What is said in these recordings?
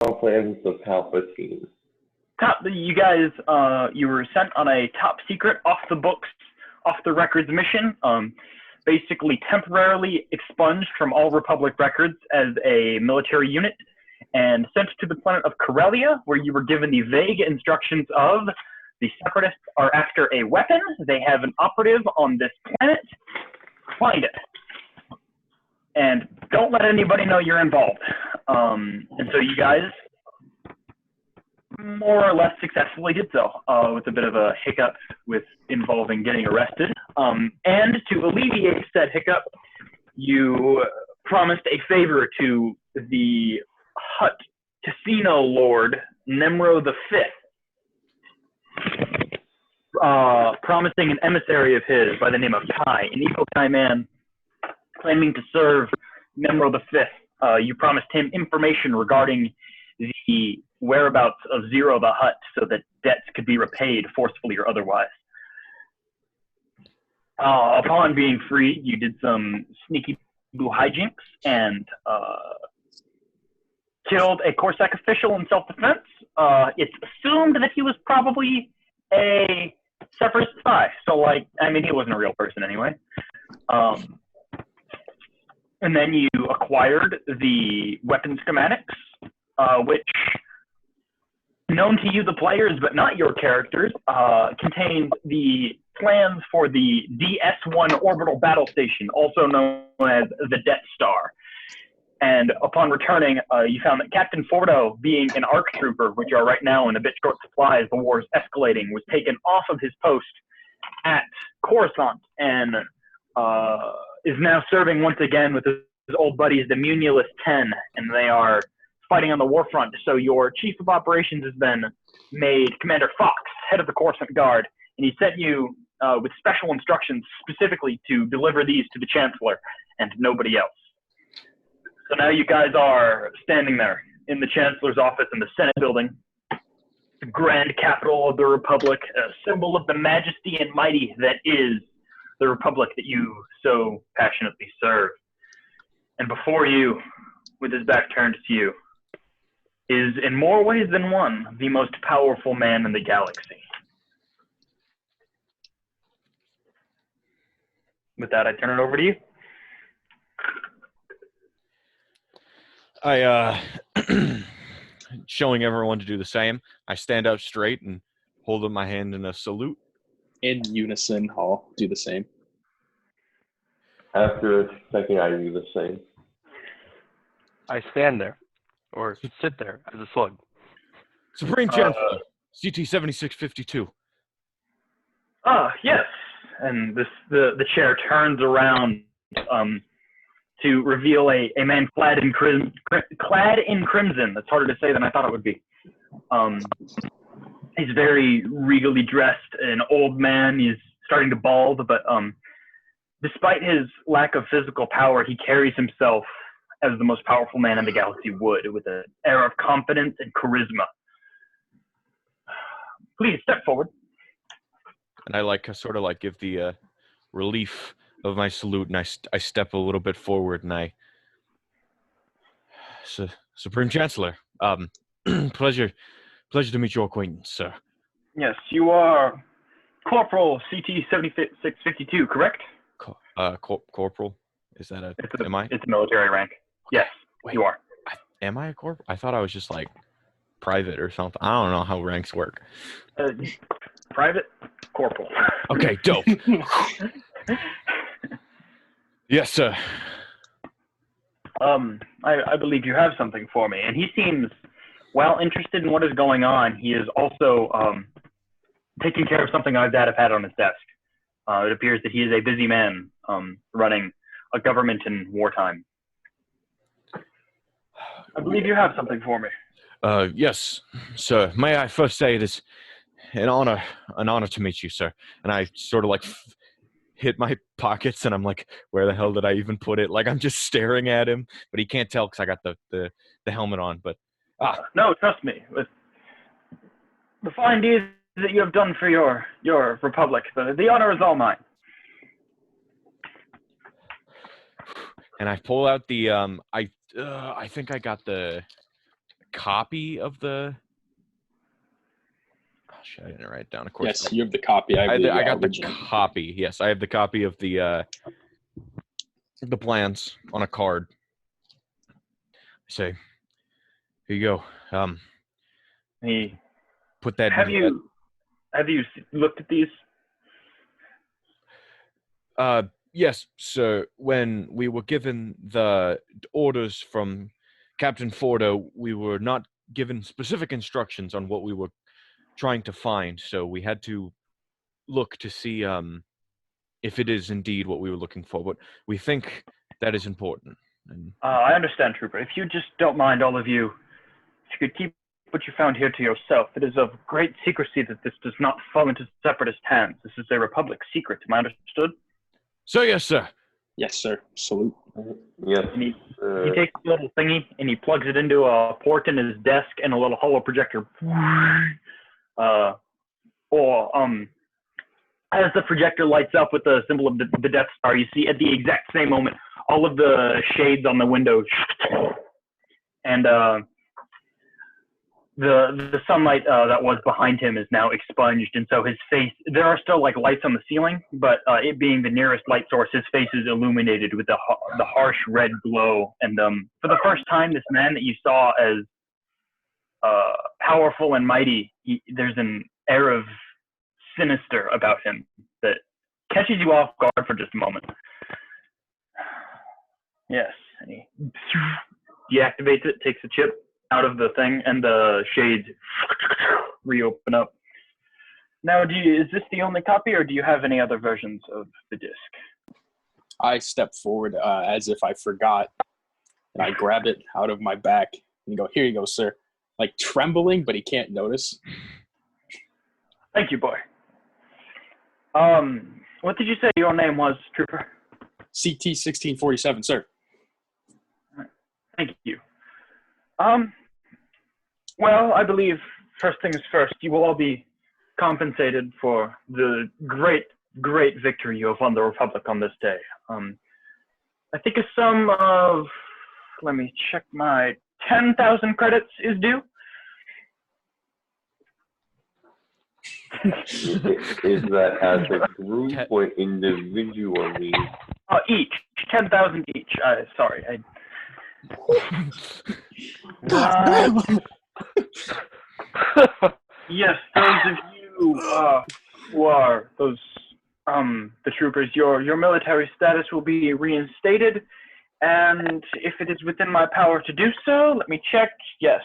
plans of Palpatine. You guys, you were sent on a top secret, off the books, off the records mission. Basically temporarily expunged from all Republic records as a military unit and sent to the planet of Corellia, where you were given the vague instructions of the Separatists are after a weapon. They have an operative on this planet. Find it. And don't let anybody know you're involved. And so you guys more or less successfully did so, with a bit of a hiccup involving getting arrested. And to alleviate said hiccup, you promised a favor to the Hutt casino lord, Nemro the Fifth, promising an emissary of his by the name of Kai, an evil Kai man claiming to serve Nemro the Fifth. You promised him information regarding the whereabouts of Zero the Hutt so that debts could be repaid forcefully or otherwise. Upon being freed, you did some sneaky blue hijinks and killed a Corsac official in self-defense. It's assumed that he was probably a Separatist spy. So, like, I mean, he wasn't a real person anyway. And then you acquired the weapon schematics, which, known to you, the players, but not your characters, contained the plans for the DS-1 orbital battle station, also known as the Death Star. And upon returning, you found that Captain Fordo, being an ARC trooper, which you are right now in a bit short supply as the war is escalating, was taken off of his post at Coruscant and is now serving once again with his old buddies, the Munulus 10, and they are fighting on the war front. So your chief of operations has been made Commander Fox, head of the Coruscant Guard, and he sent you with special instructions specifically to deliver these to the Chancellor and nobody else. So now you guys are standing there in the Chancellor's office in the Senate building, the grand capital of the Republic, a symbol of the majesty and mighty that is the Republic that you so passionately serve. And before you, with his back turned to you, is in more ways than one, the most powerful man in the galaxy. With that, I turn it over to you. Showing everyone to do the same, I stand up straight and hold up my hand in a salute. In unison, I'll do the same. After a second, I do the same. I stand there, or sit there as a slug. Supreme Chancellor, CT-7652. Yes. And the chair turns around to reveal a man clad in crimson. That's harder to say than I thought it would be. He's very regally dressed, an old man. He's starting to bald, but despite his lack of physical power, he carries himself as the most powerful man in the galaxy would, with an air of confidence and charisma. Please step forward. And I sort of give the relief of my salute, and I step a little bit forward, and Supreme Chancellor, pleasure to meet your acquaintance, sir. Yes, you are Corporal CT-7652, correct? Corporal? Is that am I? It's a military rank. Yes, wait, you are. Am I a corporal? I thought I was just private or something. I don't know how ranks work. Private corporal. Okay, dope. Yes, sir. I believe you have something for me, and he seems well interested in what is going on. He is also taking care of something I've had on his desk. It appears that he is a busy man running a government in wartime. I believe you have something for me. Yes, sir. May I first say it is an honor to meet you, sir. And I sort of hit my pockets, and I'm like, where the hell did I even put it? I'm just staring at him, but he can't tell because I got the helmet on. But no, trust me. With the fine deeds that you have done for your republic, the honor is all mine. And I pull out the I think I got the copy of the. Oh, shit, I didn't write it down. Of course. Yes, you have the copy. I got the copy. Yes, I have the copy of the plans on a card. I say, here you go. He, Put that. have you looked at these? Yes, sir. When we were given the orders from Captain Fordo, we were not given specific instructions on what we were trying to find, so we had to look to see if it is indeed what we were looking for. But we think that is important. And I understand, Trooper. If you just don't mind, all of you, if you could keep what you found here to yourself. It is of great secrecy that this does not fall into separatist hands. This is a Republic secret. Am I understood? so, yes, sir. Yes, sir. Salute. Yes. And he takes a little thingy and he plugs it into a port in his desk and a little hollow projector. As the projector lights up with the symbol of the Death Star, you see at the exact same moment all of the shades on the windows and the sunlight that was behind him is now expunged, and so his face, there are still like lights on the ceiling, but it being the nearest light source, his face is illuminated with the harsh red glow. And for the first time, this man that you saw as powerful and mighty, there's an air of sinister about him that catches you off guard for just a moment. Yes, and he deactivates it, takes the chip out of the thing, and the shades reopen up. Now, is this the only copy, or do you have any other versions of the disc? I step forward as if I forgot, and I grab it out of my back and go, "Here you go, sir." Like trembling, but he can't notice. Thank you, boy. What did you say your name was, Trooper? CT 1647, sir. Thank you. Well, I believe first things first, you will all be compensated for the great, great victory you have won the Republic on this day. I think a sum of, let me check my 10,000 credits is due. Is that as a group or individually? Each. 10,000 each. Sorry. Yes, those of you who are those the troopers, your military status will be reinstated, and if it is within my power to do so, let me check. Yes,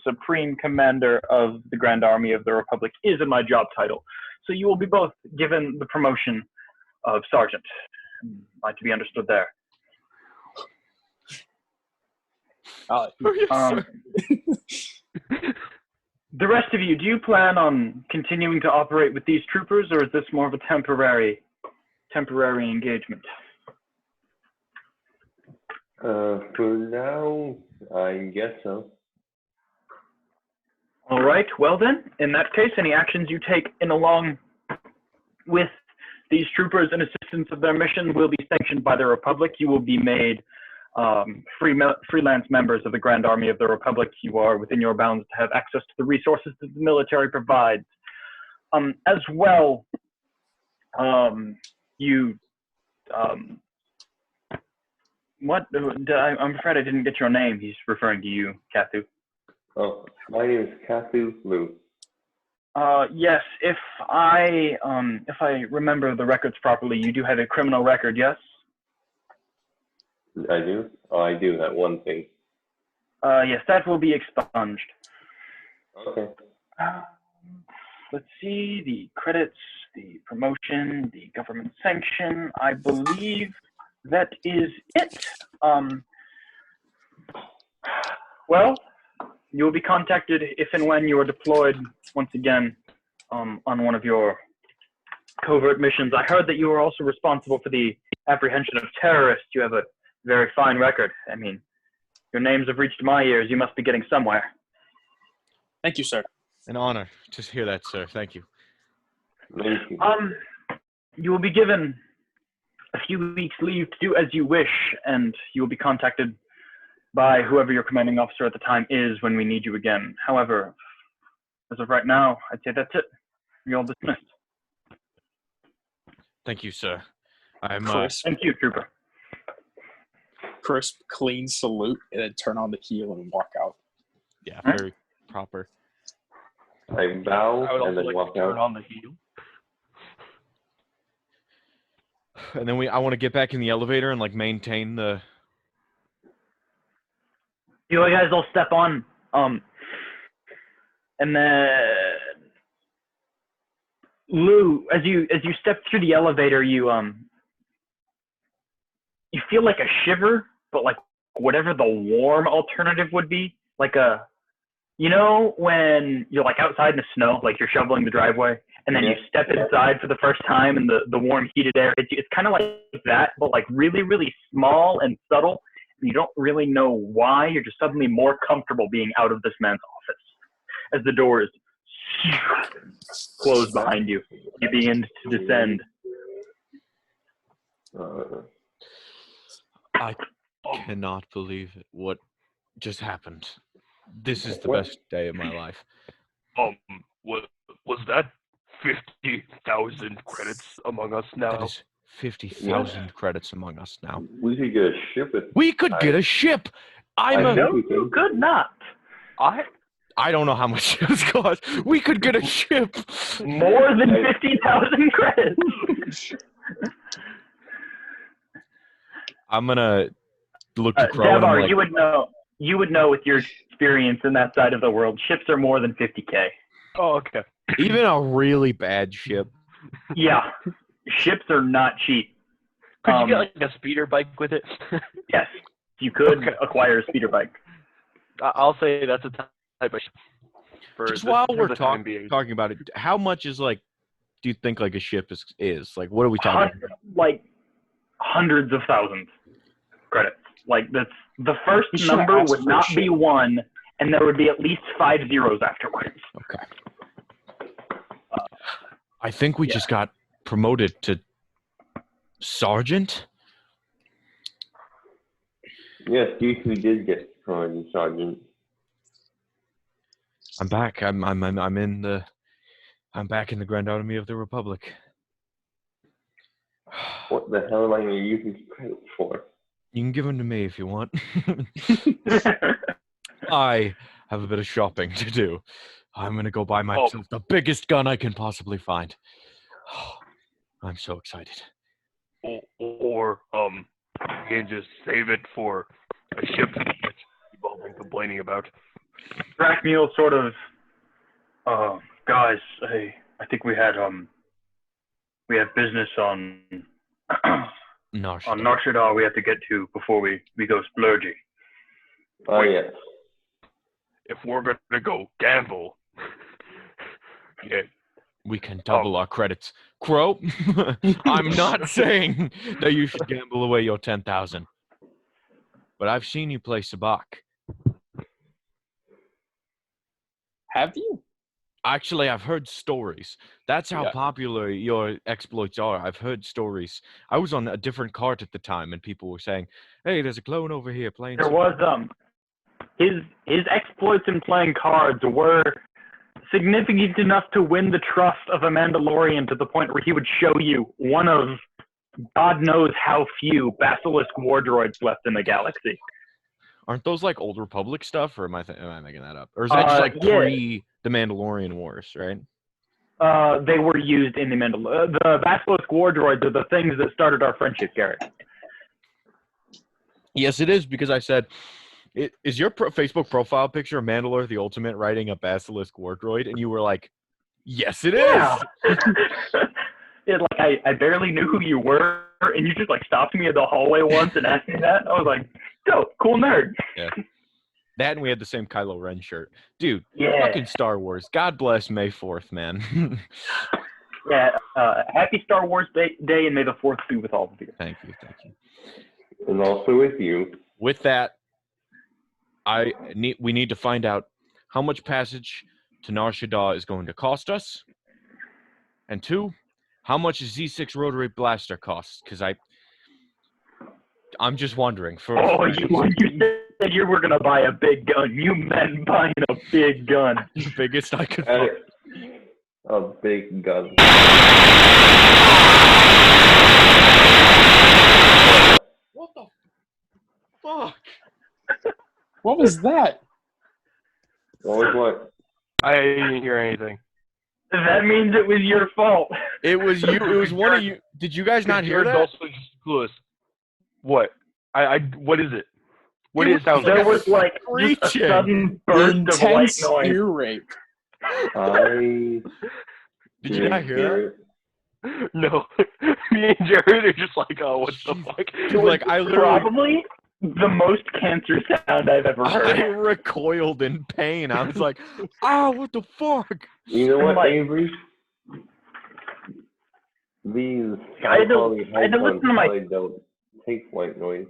Supreme Commander of the Grand Army of the Republic is in my job title, so you will be both given the promotion of Sergeant. Like to be understood there. The rest of you, do you plan on continuing to operate with these troopers, or is this more of a temporary engagement? For now, I guess so. All right. Well then, in that case, any actions you take in along with these troopers in assistance of their mission will be sanctioned by the Republic. You will be made freelance members of the Grand Army of the Republic. You are within your bounds to have access to the resources that the military provides. As well, I'm afraid I didn't get your name. He's referring to you, Kathu. Oh, my name is Kathu Lu. Yes, if I remember the records properly, you do have a criminal record, yes? I do? Oh, I do, that one thing. Yes, that will be expunged. Okay. Let's see, the credits, the promotion, the government sanction. I believe that is it. Well, you will be contacted if and when you are deployed once again on one of your covert missions. I heard that you were also responsible for the apprehension of terrorists. You have a very fine record. I mean, your names have reached my ears. You must be getting somewhere. Thank you, sir. An honor to hear that, sir. Thank you. Thank you. You will be given a few weeks leave to do as you wish, and you will be contacted by whoever your commanding officer at the time is when we need you again. However, as of right now, I'd say that's it. You're all dismissed. Thank you, sir. I'm Crisp, Thank you, Trooper. crisp, clean salute, and then turn on the heel and walk out. yeah, very proper. I bow I would also and then like walk to turn out. on the heel. And then I want to get back in the elevator and like maintain the. You guys all step on, and then Lou, as you step through the elevator, you feel like a shiver, but like whatever the warm alternative would be, like when you're like outside in the snow, like you're shoveling the driveway, and then you step inside for the first time, and the warm heated air, it's kind of like that, but like really, really small and subtle. You don't really know why. You're just suddenly more comfortable being out of this man's office. As the doors close behind you, you begin to descend. I cannot believe it. What just happened? This is the best day of my life. Was that 50,000 credits among us now? That is 50,000 credits among us now. We could get a ship. We could get a ship. No, you could not. I don't know how much ships cost. We could get a ship. More than 50,000 credits. I'm gonna look to Crow. Devar, like, you would know with your experience in that side of the world, ships are more than 50K. Oh, okay. even a really bad ship. Yeah, ships are not cheap. Could you get like a speeder bike with it? Yes, you could acquire a speeder bike. I'll say that's a type of ship. Just while we're talking about it, how much is like, do you think like a ship is? Like, what are we talking about? Like hundreds of thousands credits. Like that's the first number would not be 1, and there would be at least 5 zeros afterwards. Okay. I think we just got promoted to sergeant. Yes, we did get promoted to sergeant. I'm back. I'm back in the Grand Army of the Republic. What the hell am I going to use this credit for? You can give them to me if you want. I have a bit of shopping to do. I'm going to go buy myself the biggest gun I can possibly find. I'm so excited. Or you can just save it for a ship that you've all been complaining about. Dracmule sort of, guys, I think we had business on Nar Shaddaa. on Nar Shaddaa we have to get to before we go splurgy. Oh, yes. If we're gonna go gamble, yeah, we can double our credits. Crow, I'm not saying that you should gamble away your 10,000, but I've seen you play Sabak. Have you? Actually, I've heard stories. That's how popular your exploits are. I've heard stories. I was on a different cart at the time, and people were saying, "Hey, there's a clone over here playing." There was his exploits in playing cards were significant enough to win the trust of a Mandalorian to the point where he would show you one of God knows how few Basilisk war droids left in the galaxy. Aren't those like Old Republic stuff, or am I making that up? Or is that just like pre the Mandalorian Wars, right? They were used in the Basilisk war droids are the things that started our friendship, Garrett. Yes, it is, because I said, is your Facebook profile picture Mandalore the Ultimate riding a Basilisk war droid? And you were like, yes, it is. Yeah. I barely knew who you were, and you just like stopped me in the hallway once and asked me that. I was like, dope, cool nerd. Yeah. That, and we had the same Kylo Ren shirt. Dude, yeah. Fucking Star Wars. God bless May 4th, man. Yeah, happy Star Wars Day, and may the 4th be with all of you. Thank you. And also with you. With that, we need to find out how much passage to Nar Shaddaa is going to cost us. And 2, how much a Z6 rotary blaster costs? Because I'm just wondering. You said you were gonna buy a big gun, you meant buying a big gun. The biggest I could find. A big gun. What the fuck? What was that? What was what? I didn't hear anything. That means it was your fault. It was you. It was one of you. Did you guys not hear Jared's that? also just clueless. What? What is it? What did it sound There like? was like just a Screeching. sudden burst of white Intense noise. ear rape. I Did you not hear that? No. Me and Jared are just like, oh, what the fuck? Dude, like I literally, Probably the most cancer sound I've ever I heard. recoiled in pain. I was like, ah, what the fuck? You know what, Like- Avery? These I had to high-quality listen to headphones my- probably don't take white noise.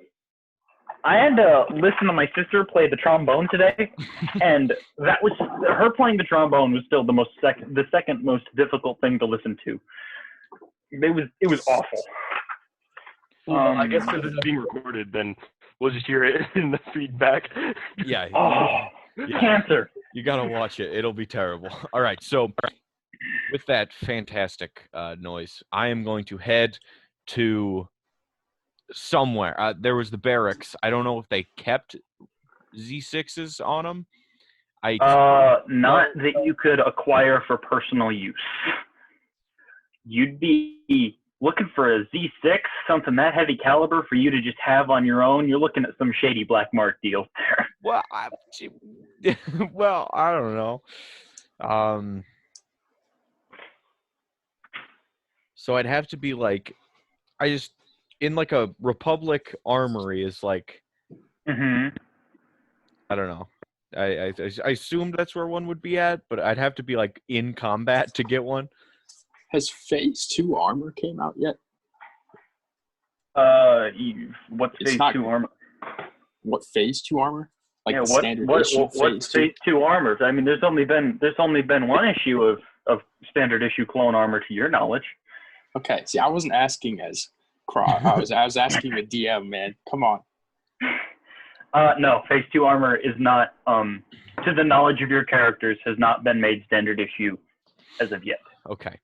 I had to listen to my sister play the trombone today, and that was her playing the trombone was still the second most difficult thing to listen to. It was awful. Well, I guess since this is being recorded, then we'll just hear it in the feedback. Yeah, Yeah. Cancer. you gotta watch it. It'll be terrible. All right, so with that fantastic noise, I am going to head to somewhere. There was the barracks. I don't know if they kept Z6s on them. Not that you could acquire for personal use. You'd be looking for a Z6, something that heavy caliber for you to just have on your own. You're looking at some shady black mark deals there. Well, well, I don't know. So I'd have to be like, in like a Republic armory is like, Mm-hmm. I don't know. I assumed that's where one would be at, but I'd have to be like in combat to get one. Has Phase 2 armor came out yet? What's It's phase not- 2 armor? What Phase 2 armor? Like Yeah, the what standard what issue what Phase 2? phase 2 armors? I mean, there's only been one issue of standard issue clone armor to your knowledge. Okay, see, I wasn't asking as I was asking the DM, man. Come on. No, phase 2 armor is not, to the knowledge of your characters, has not been made standard issue as of yet. Okay.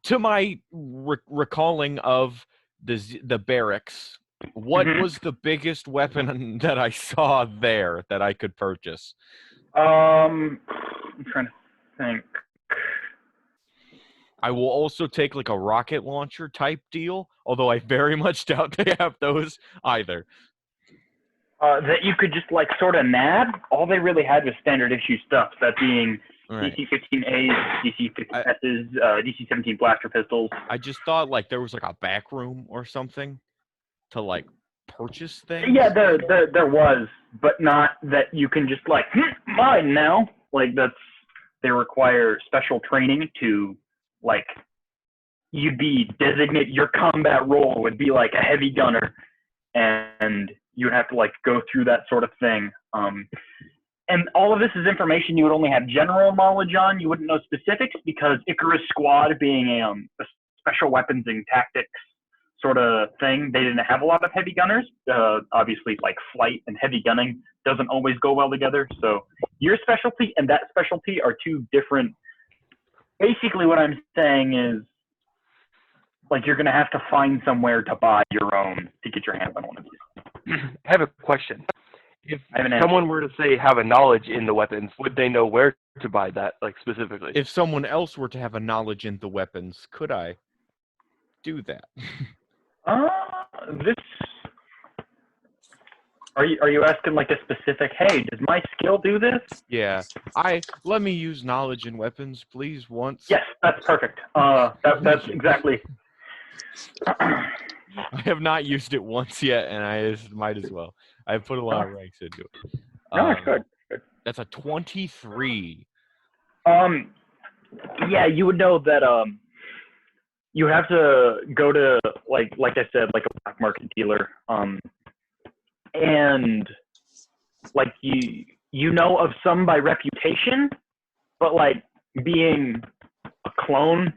To my recalling of the barracks, what Mhm. was the biggest weapon that I saw there that I could purchase? I'm trying to think. I will also take like a rocket launcher type deal, although I very much doubt they have those either. That you could just like sort of nab. All they really had was standard issue stuff. That being Right. DC-15As, DC-15Ss, DC-17 blaster pistols. I just thought like there was like a back room or something to like purchase things. Yeah, there was, but not that you can just like mine now. Like they require special training to like you'd be designated. Your combat role would be like a heavy gunner, and you would have to like go through that sort of thing. And all of this is information you would only have general knowledge on. You wouldn't know specifics because Icarus Squad being a special weapons and tactics sort of thing, they didn't have a lot of heavy gunners. Obviously, like flight and heavy gunning doesn't always go well together. So your specialty and that specialty are two different. Basically, what I'm saying is, like, you're going to have to find somewhere to buy your own to get your hands on one of these. I have a question. If I have an answer. someone were to say have a knowledge in the weapons, would they know where to buy that, like specifically? If someone else were to have a knowledge in the weapons, could I do that? This. Are you asking like a specific? Hey, does my skill do this? Yeah. Let me use knowledge in weapons, please, once. Yes, that's perfect. That's exactly. I have not used it once yet, and I might as well. I've put a lot of ranks into it. No, it's good. That's a 23. Yeah, you would know that. You have to go to like I said, like a black market dealer. And like you know of some by reputation, but like being a clone,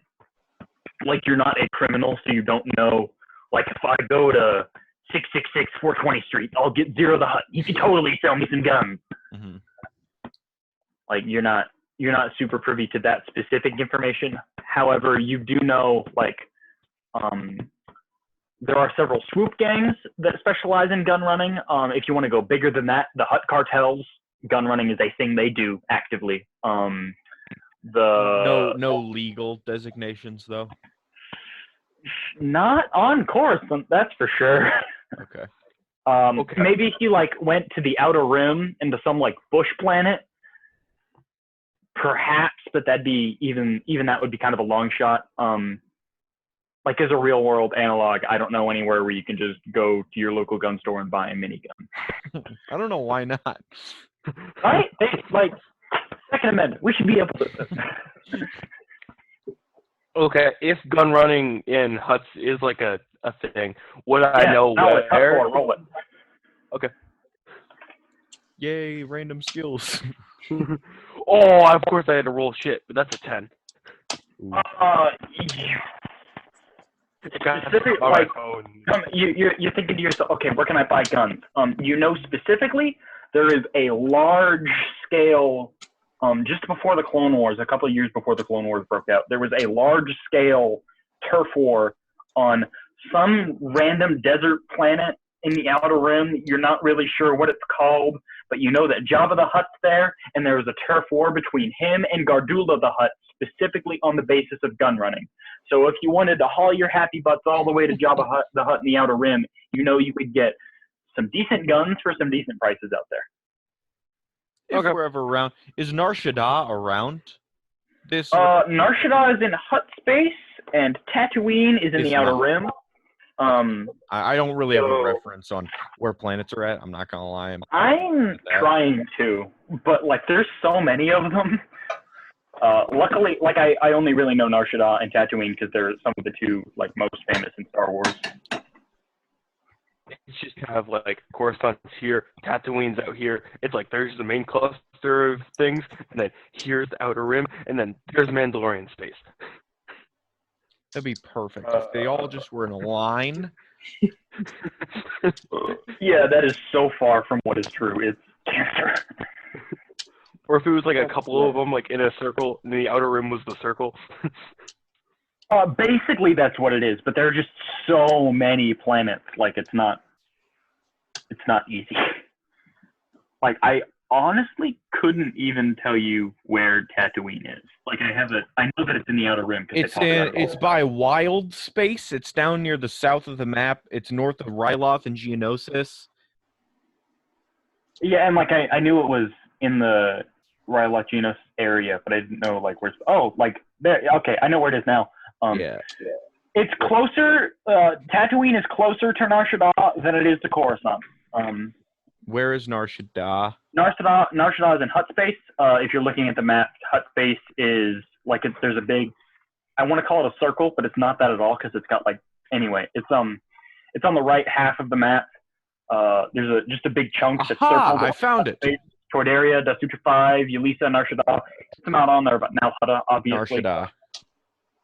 like you're not a criminal, so you don't know. Like if I go to 666 420 Street. I'll get Zero the Hutt. You can totally sell me some guns. Mhm. Like you're not super privy to that specific information. However, you do know like there are several swoop gangs that specialize in gun running. If you want to go bigger than that, the Hutt cartels, gun running is a thing they do actively. No legal designations though. Not on Coruscant, that's for sure. Okay. Okay. Maybe if you like went to the Outer Rim into some like bush planet, perhaps, but that'd be even that would be kind of a long shot. Like as a real world analog, I don't know anywhere where you can just go to your local gun store and buy a minigun. I don't know why not. Right? Like Second Amendment, we should be able to. Okay, if gun running in Hutts is like a thing, would I know where? Roll it. Okay. Yay, random skills. Oh, of course I had to roll shit, but that's a 10. Specific, like, you're thinking to yourself, okay, where can I buy guns? You know specifically there is a large scale, just before the Clone Wars, a couple of years before the Clone Wars broke out, there was a large scale turf war on some random desert planet in the Outer Rim. You're not really sure what it's called, but you know that Jabba the Hutt's there, and there was a turf war between him and Gardulla the Hutt, specifically on the basis of gun running. So if you wanted to haul your happy butts all the way to Jabba the Hutt in the Outer Rim, you know you could get some decent guns for some decent prices out there. If we're ever around, is Nar Shaddaa around? This Nar Shaddaa is in Hutt space, and Tatooine is in the Outer Rim. I don't really have a reference on where planets are at. I'm not gonna lie. I'm trying to, but like there's so many of them. Luckily, like I only really know Nar Shaddaa and Tatooine because they're some of the two like most famous in Star Wars. It's just kind of like Coruscant's here, Tatooine's out here. It's like there's the main cluster of things, and then here's the Outer Rim, and then there's Mandalorian space. That'd be perfect if they all just were in a line. Yeah, that is so far from what is true. It's cancer. Or if it was like a couple of them, like in a circle, and the Outer Rim was the circle. Basically, that's what it is. But there are just so many planets. Like it's not easy. Like I honestly couldn't even tell you where Tatooine is. Like I know that it's in the Outer Rim. It's by Wild Space. It's down near the south of the map. It's north of Ryloth and Geonosis. Yeah, and like I knew it was in the Ryloth Geonosis area, but I didn't know like where's. Oh, like there. Okay, I know where it is now. Yeah. It's closer. Tatooine is closer to Nar Shaddaa than it is to Coruscant. Where is Nar Shaddaa? Nar Shaddaa is in Hutt space. If you're looking at the map, Hutt space is like there's a big. I want to call it a circle, but it's not that at all because it's got like anyway. It's on the right half of the map. There's just a big chunk that's circled. I found it. Tordaria, Dasutra 5, Yulisa, Nar Shaddaa. It's not on there, but now Hutt, obviously. Nar Shaddaa.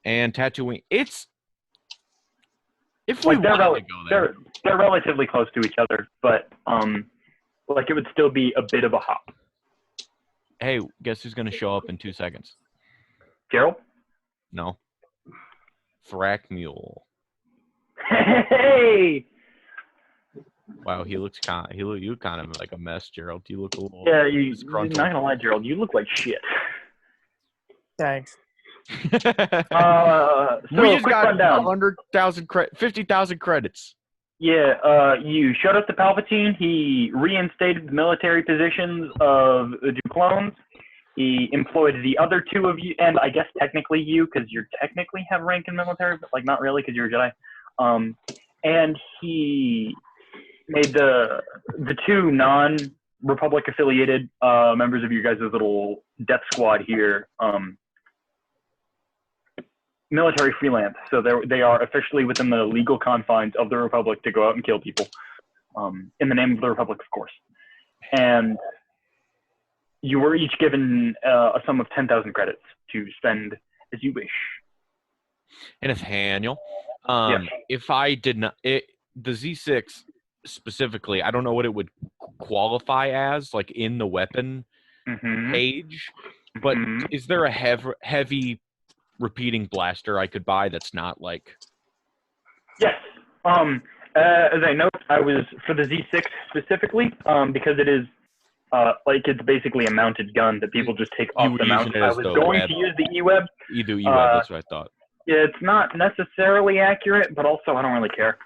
And Tatooine. It's if we like want to go there. They're relatively close to each other, but like it would still be a bit of a hop. Hey, guess who's gonna show up in 2 seconds? Gerald? No. Thrak Mule. Hey! Wow, you kind of like a mess, Gerald. You look a little. Yeah, you're not gonna lie, Gerald. You look like shit. Thanks. We just got rundown. 50,000 credits. Yeah, you showed up to Palpatine. He reinstated the military positions of the two clones. He employed the other two of you, and I guess technically you, because you technically have rank in military, but like not really because you're a Jedi. And he made the two non-Republic affiliated members of your guys' little death squad here military freelance, so they are officially within the legal confines of the Republic to go out and kill people, in the name of the Republic, of course. And you were each given a sum of 10,000 credits to spend as you wish. And Nathaniel, Yes. if I did not, the Z6 specifically, I don't know what it would qualify as, like in the weapon page, but is there a heavy repeating blaster I could buy that's not like? Yes. As I note, I was for the Z6 specifically, because it is like it's basically a mounted gun that people just take off the mount. I was going to use the E-Web. You do E-Web, that's what I thought. Yeah, it's not necessarily accurate, but also I don't really care.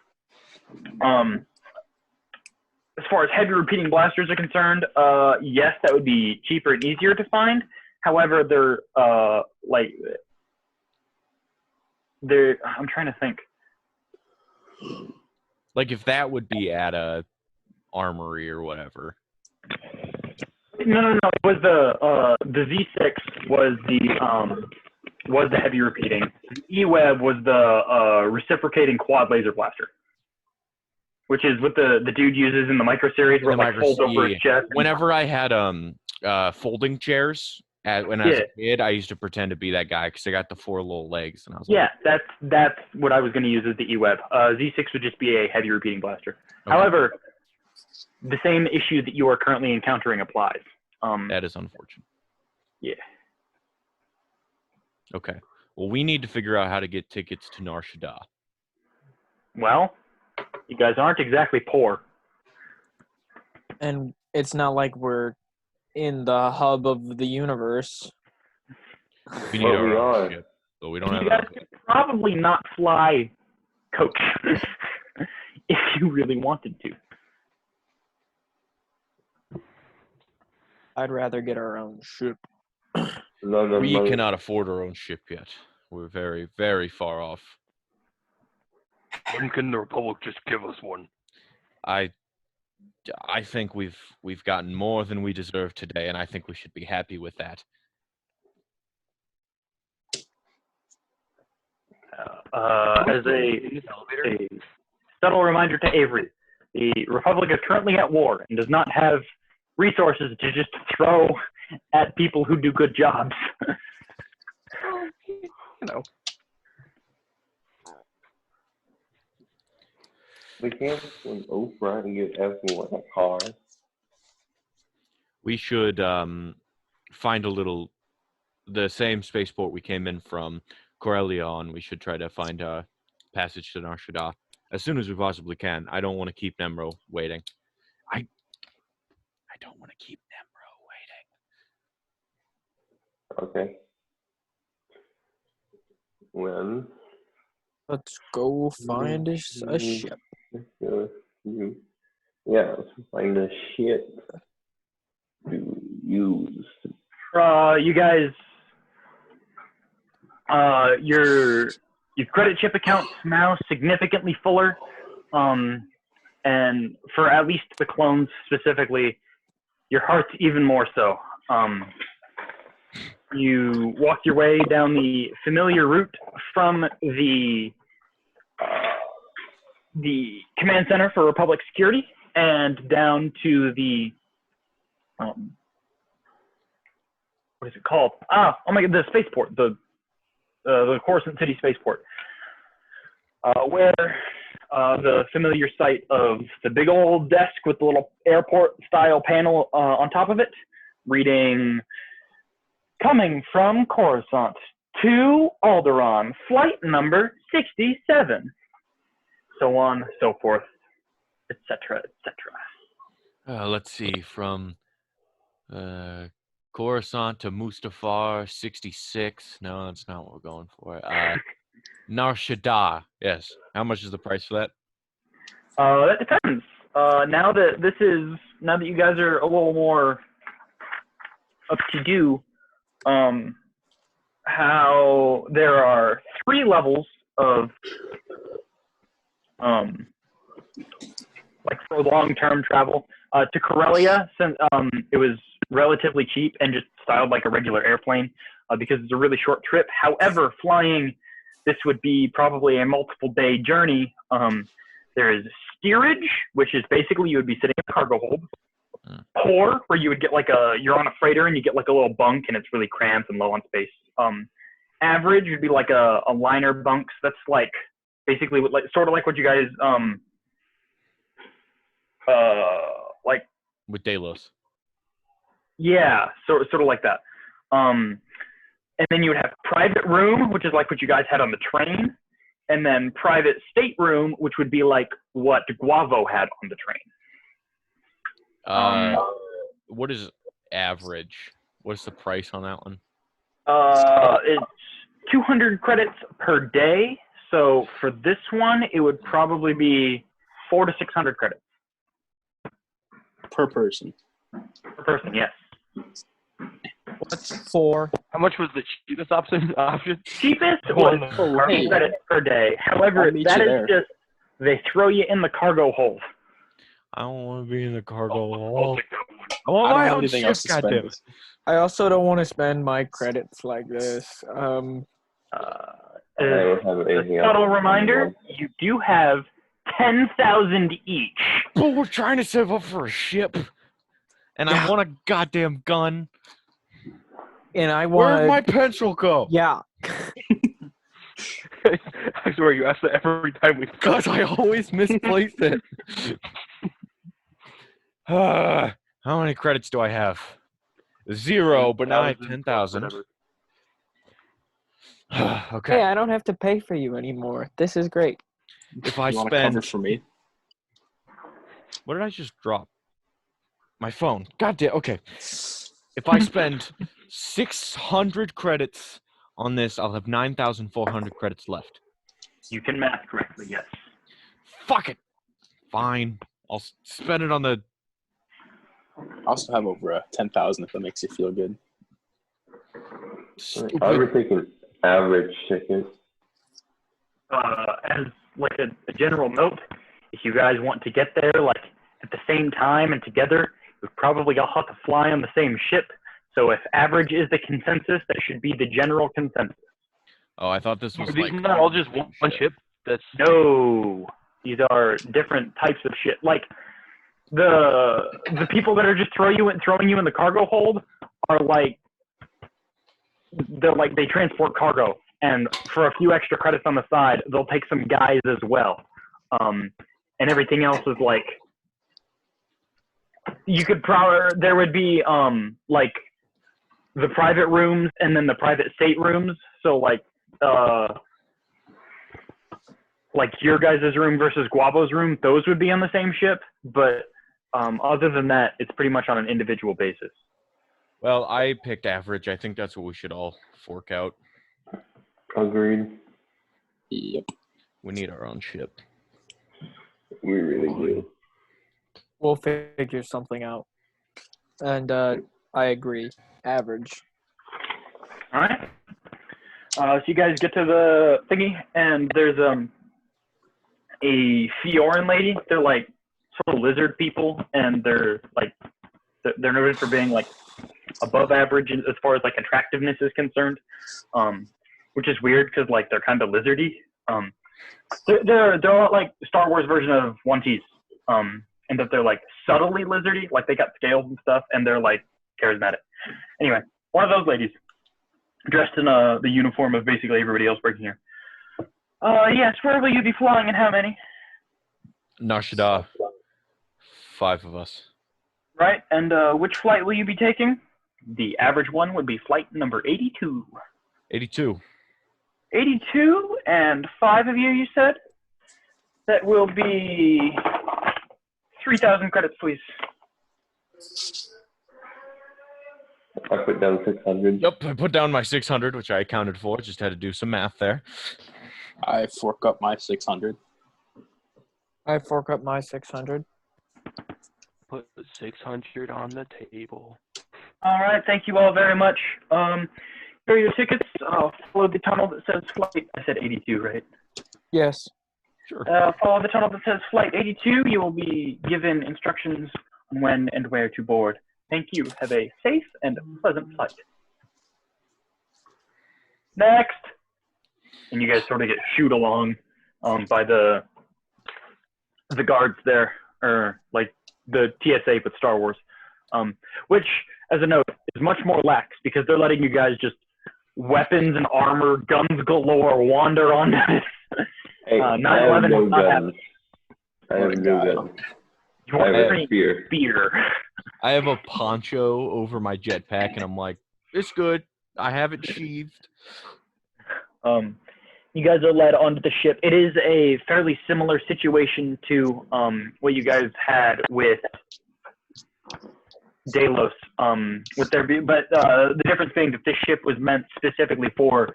As far as heavy repeating blasters are concerned, yes, that would be cheaper and easier to find. However, I'm trying to think. Like if that would be at a armory or whatever. No. It was the Z6 was the heavy repeating. The E-Web was the reciprocating quad laser blaster, which is what the dude uses in the micro series where it like folds over his chest. Whenever I had folding chairs when I was a kid, I used to pretend to be that guy because I got the 4 little legs, and I was like, that's what I was going to use as the E-Web. Z6 would just be a heavy repeating blaster. Okay. However, the same issue that you are currently encountering applies. That is unfortunate. Yeah. Okay. Well, we need to figure out how to get tickets to Nar Shaddaa. Well, you guys aren't exactly poor. And it's not like we're in the hub of the universe. We need our own ship, but we don't have. You guys could probably not fly coach if you really wanted to. I'd rather get our own ship. We cannot afford our own ship yet. We're very, very far off. When can the Republic just give us one? I think we've gotten more than we deserve today, and I think we should be happy with that. As a subtle reminder to Avery, the Republic is currently at war and does not have resources to just throw at people who do good jobs. You know. We can't Oath Ride and give everyone a car. We should find the same spaceport we came in from, Corellia on. We should try to find a passage to Nar Shaddaa as soon as we possibly can. I don't want to keep Nemro waiting. I don't want to keep Nemro waiting. Okay. When? Let's go find a ship. Let's find a ship to use. You guys, your credit chip account's now significantly fuller, and for at least the clones specifically, your heart's even more so. You walk your way down the familiar route from the command center for Republic Security and down to the what is it called? Oh my God, the spaceport, the Coruscant City spaceport, where the familiar sight of the big old desk with the little airport-style panel on top of it, reading, "Coming from Coruscant to Alderaan, flight number 67." So on, so forth, etc., etc. Let's see, from Coruscant to Mustafar, 66. No, that's not what we're going for. Nar Shaddaa, yes. How much is the price for that? That depends. Now that you guys are a little more up to do, how there are 3 levels of like for long-term travel to Corellia, since it was relatively cheap and just styled like a regular airplane because it's a really short trip. However, flying this would be probably a multiple-day journey. There is steerage, which is basically you would be sitting in a cargo hold. Core, where you would get you're on a freighter and you get like a little bunk and it's really cramped and low on space. Average would be like a liner bunks. That's like basically sort of like what you guys like With Delos. yeah, sort of like that. And then you would have private room, which is like what you guys had on the train, and then private stateroom, which would be like what Guavo had on the train. What is average? What's the price on that one? It's 200 credits per day. So for this one, it would probably be 400 to 600 credits Per person. per person. Yes. What's 4? How much was the cheapest option? Cheapest was 40 credits per day. However, I'll meet that you is there. just they throw you in the cargo hold. I don't want to be in the cargo hall. I'll take that one. I want I my don't have own anything ship, else to spend. goddamn it. I also don't want to spend my credits like this. I don't have anything else. Subtle reminder: you do have 10,000 each. But we're trying to save up for a ship. And I want a goddamn gun. And I Where'd want my pencil go? Yeah. I swear you ask that every time we. Because I always misplace it. How many credits do I have? 0, but now I have 10,000. Okay. Hey, I don't have to pay for you anymore. This is great. If I You want to cover spend... for me? What did I just drop? My phone. God damn. Okay. If I spend 600 credits on this, I'll have 9,400 credits left. You can math correctly. Yes. Fuck it. Fine. I'll spend it on the... I also have over 10,000 if that makes you feel good. I would take an average ticket. As like a general note, if you guys want to get there like at the same time and together, you've probably all have to fly on the same ship. So if average is the consensus, that should be the general consensus. Oh, I thought this was Are these like... not all just one ship? That's No, these are different types of shit. Like the people that are just throwing you in the cargo hold are like they transport cargo, and for a few extra credits on the side, they'll take some guys as well. And everything else is like you could probably there would be like the private rooms and then the private staterooms. So like your guys' room versus Guavo's room, those would be on the same ship. But other than that, it's pretty much on an individual basis. Well, I picked average. I think that's what we should all fork out. Agreed. Yep. We need our own ship. We really do. We'll figure something out. And I agree. Average. All right. So you guys get to the thingy, and there's a Fioran lady. They're like sort of lizard people, and they're noted for being like above average as far as like attractiveness is concerned, which is weird because like they're kind of lizardy. They're all like Star Wars version of One Piece, and that they're like subtly lizardy, like they got scales and stuff, and they're like charismatic. Anyway, one of those ladies dressed in the uniform of basically everybody else working here. Yes, where will you be flying and how many? Nar Shaddaa. 5 of us. Right, and which flight will you be taking? The average one would be flight number 82. 82. 82, and 5 of you, you said? That will be 3,000 credits, please. I put down 600. Yep, I put down my 600, which I accounted for. Just had to do some math there. I fork up my 600. I fork up my 600. put 600 on the table. All right, thank you all very much. Here are your tickets. Follow the tunnel that says flight. I said 82, right? Yes. Sure. Follow the tunnel that says flight 82. You will be given instructions on when and where to board. Thank you. Have a safe and pleasant flight. Next. And you guys sort of get shooed along by the guards there, or like the TSA with Star Wars, which, as a note, is much more lax because they're letting you guys just weapons and armor, guns galore, wander onto this. Hey, 9/11 is not happening. I have no guns. You want I have green spear. spear. I have a poncho over my jetpack, and I'm like, it's good. I have it sheathed. You guys are led onto the ship. It is a fairly similar situation to what you guys had with Delos. But the difference being that this ship was meant specifically for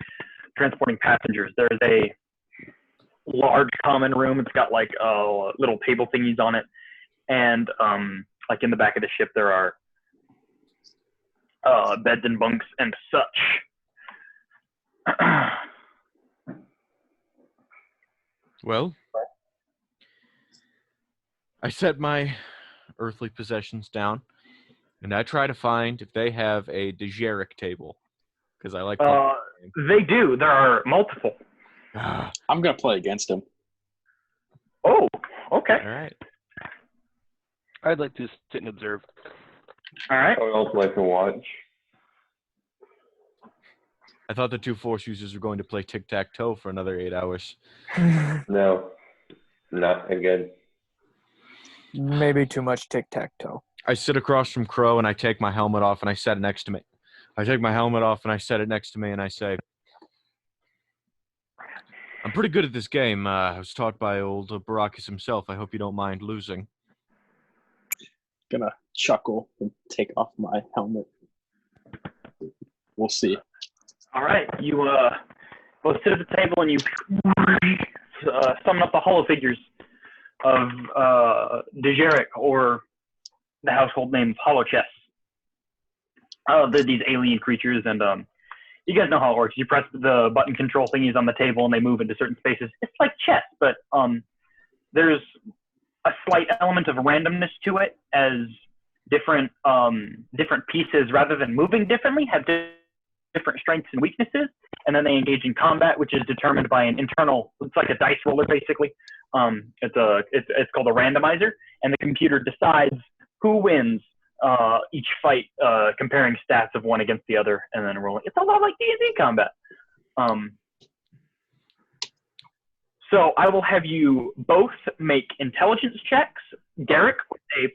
transporting passengers. There's a large common room. It's got like little table thingies on it, and like in the back of the ship there are beds and bunks and such. Well, I set my earthly possessions down, and I try to find if they have a Dejeric table, because I like. They do. There are multiple. I'm gonna play against him. Oh, okay. All right. I'd like to sit and observe. All right. I would also like to watch. I thought the two Force users were going to play tic-tac-toe for another 8 hours. No, not again. Maybe too much tic-tac-toe. I sit across from Crow, and I take my helmet off, and I set it next to me. I take my helmet off, and I set it next to me, and I say, I'm pretty good at this game. I was taught by old Baracus himself. I hope you don't mind losing. Gonna chuckle and take off my helmet. We'll see. All right. You both sit at the table and you summon up the hollow figures of Dejeric, or the household names hollow chests. They're these alien creatures, and you guys know how it works. You press the button control thingies on the table, and they move into certain spaces. It's like chess, but there's a slight element of randomness to it, as different pieces, rather than moving differently, have different strengths and weaknesses, and then they engage in combat, which is determined by an internal. It's like a dice roller, basically. It's called a randomizer, and the computer decides who wins each fight, comparing stats of one against the other, and then rolling. It's a lot like D&D combat. So I will have you both make intelligence checks. Garrick with a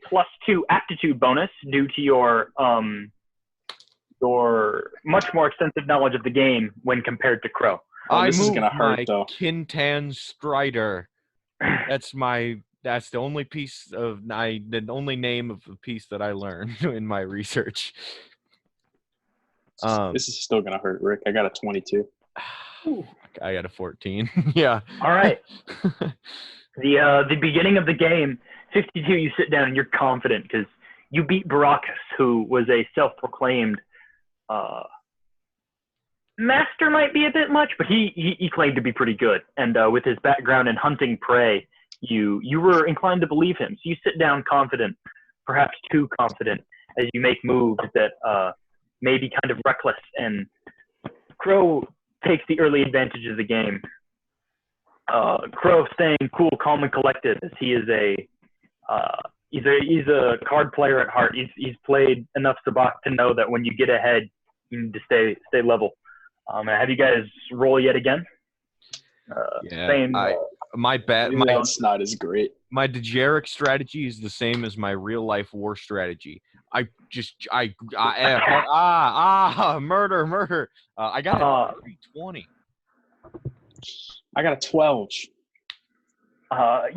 +2 aptitude bonus due to your much more extensive knowledge of the game when compared to Crow. This is moved gonna hurt, my though. Kintan Strider. That's the only piece of the only name of the piece that I learned in my research. This is still gonna hurt, Rick. I got a 22. I got a 14. Yeah. All right. The beginning of the game, 52. You sit down and you're confident because you beat Baracus, who was a self-proclaimed master. Might be a bit much, but he claimed to be pretty good. And with his background in hunting prey, you were inclined to believe him. So you sit down confident, perhaps too confident, as you make moves that may be kind of reckless. And Crow takes the early advantage of the game. Crow staying cool, calm, and collected, as he is he's a card player at heart. He's played enough Sabak to know that when you get ahead, you need to stay level. Have you guys roll yet again? Yeah. It's not as great. My Dejeric strategy is the same as my real life war strategy. Murder. I got a 20. I got a 12.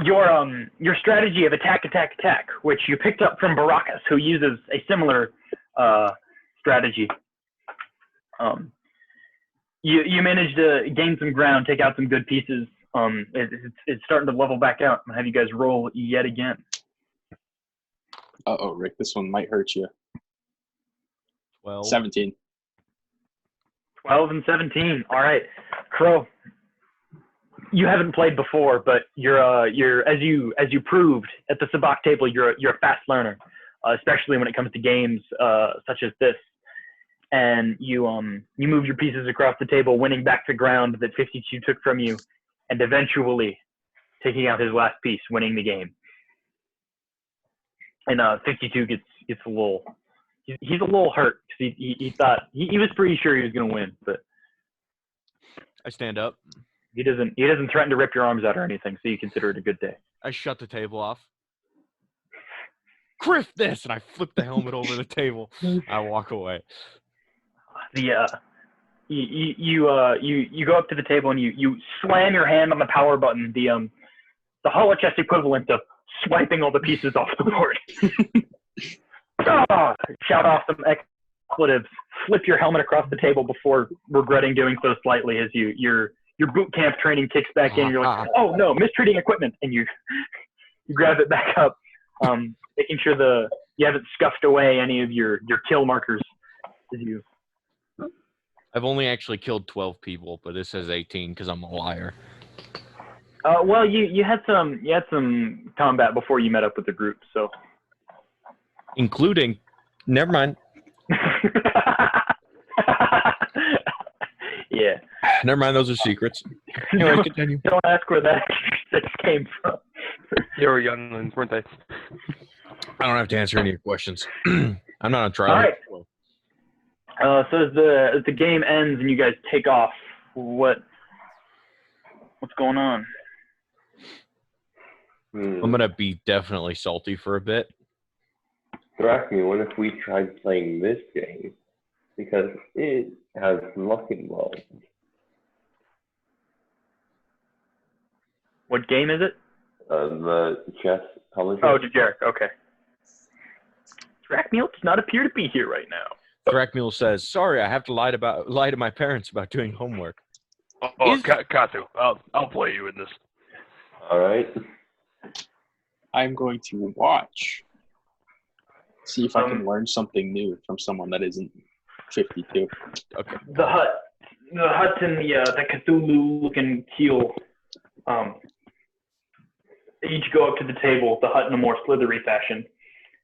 Your strategy of attack, which you picked up from Baracus, who uses a similar strategy. You managed to gain some ground, take out some good pieces. It's starting to level back out. I'll have you guys roll yet again. Uh-oh, Rick, this one might hurt you. 12. 17. 12 and 17. All right, Crow. You haven't played before, but you're as you proved at the Sabak table, you're a fast learner, especially when it comes to games such as this. And you move your pieces across the table, winning back the ground that 52 took from you, and eventually taking out his last piece, winning the game. And 52 gets a little. He's a little hurt because he thought he was pretty sure he was going to win, but I stand up. He doesn't threaten to rip your arms out or anything, so you consider it a good day. I shut the table off. Criff this, and I flip the helmet over the table. I walk away. You go up to the table and you slam your hand on the power button, the holochess equivalent of swiping all the pieces off the board. Shout off some expletives, flip your helmet across the table before regretting doing so slightly as your boot camp training kicks back in. You're like, oh no, mistreating equipment, and you grab it back up, making sure you haven't scuffed away any of your kill markers as you. I've only actually killed 12 people, but this says 18 because I'm a liar. Well, you had some combat before you met up with the group, so. Including, never mind. Yeah. Never mind, those are secrets. Anyway, continue. Don't ask where that came from. They were younglings, weren't they? I don't have to answer any of your questions. I'm not on trial. All right. So as the game ends and you guys take off, what's going on? I'm gonna be definitely salty for a bit. Thrash me, what if we tried playing this game? Because it has luck involved. What game is it? The chess collision. Oh, Jarek. Okay. Thrackmeal does not appear to be here right now. Thrackmule says, "Sorry, I have to lie to my parents about doing homework." Katu, I'll play you in this. All right. I'm going to watch. See if I can learn something new from someone that isn't 52. Okay. The Hutt and the Cthulhu-looking keel each go up to the table, the Hutt in a more slithery fashion.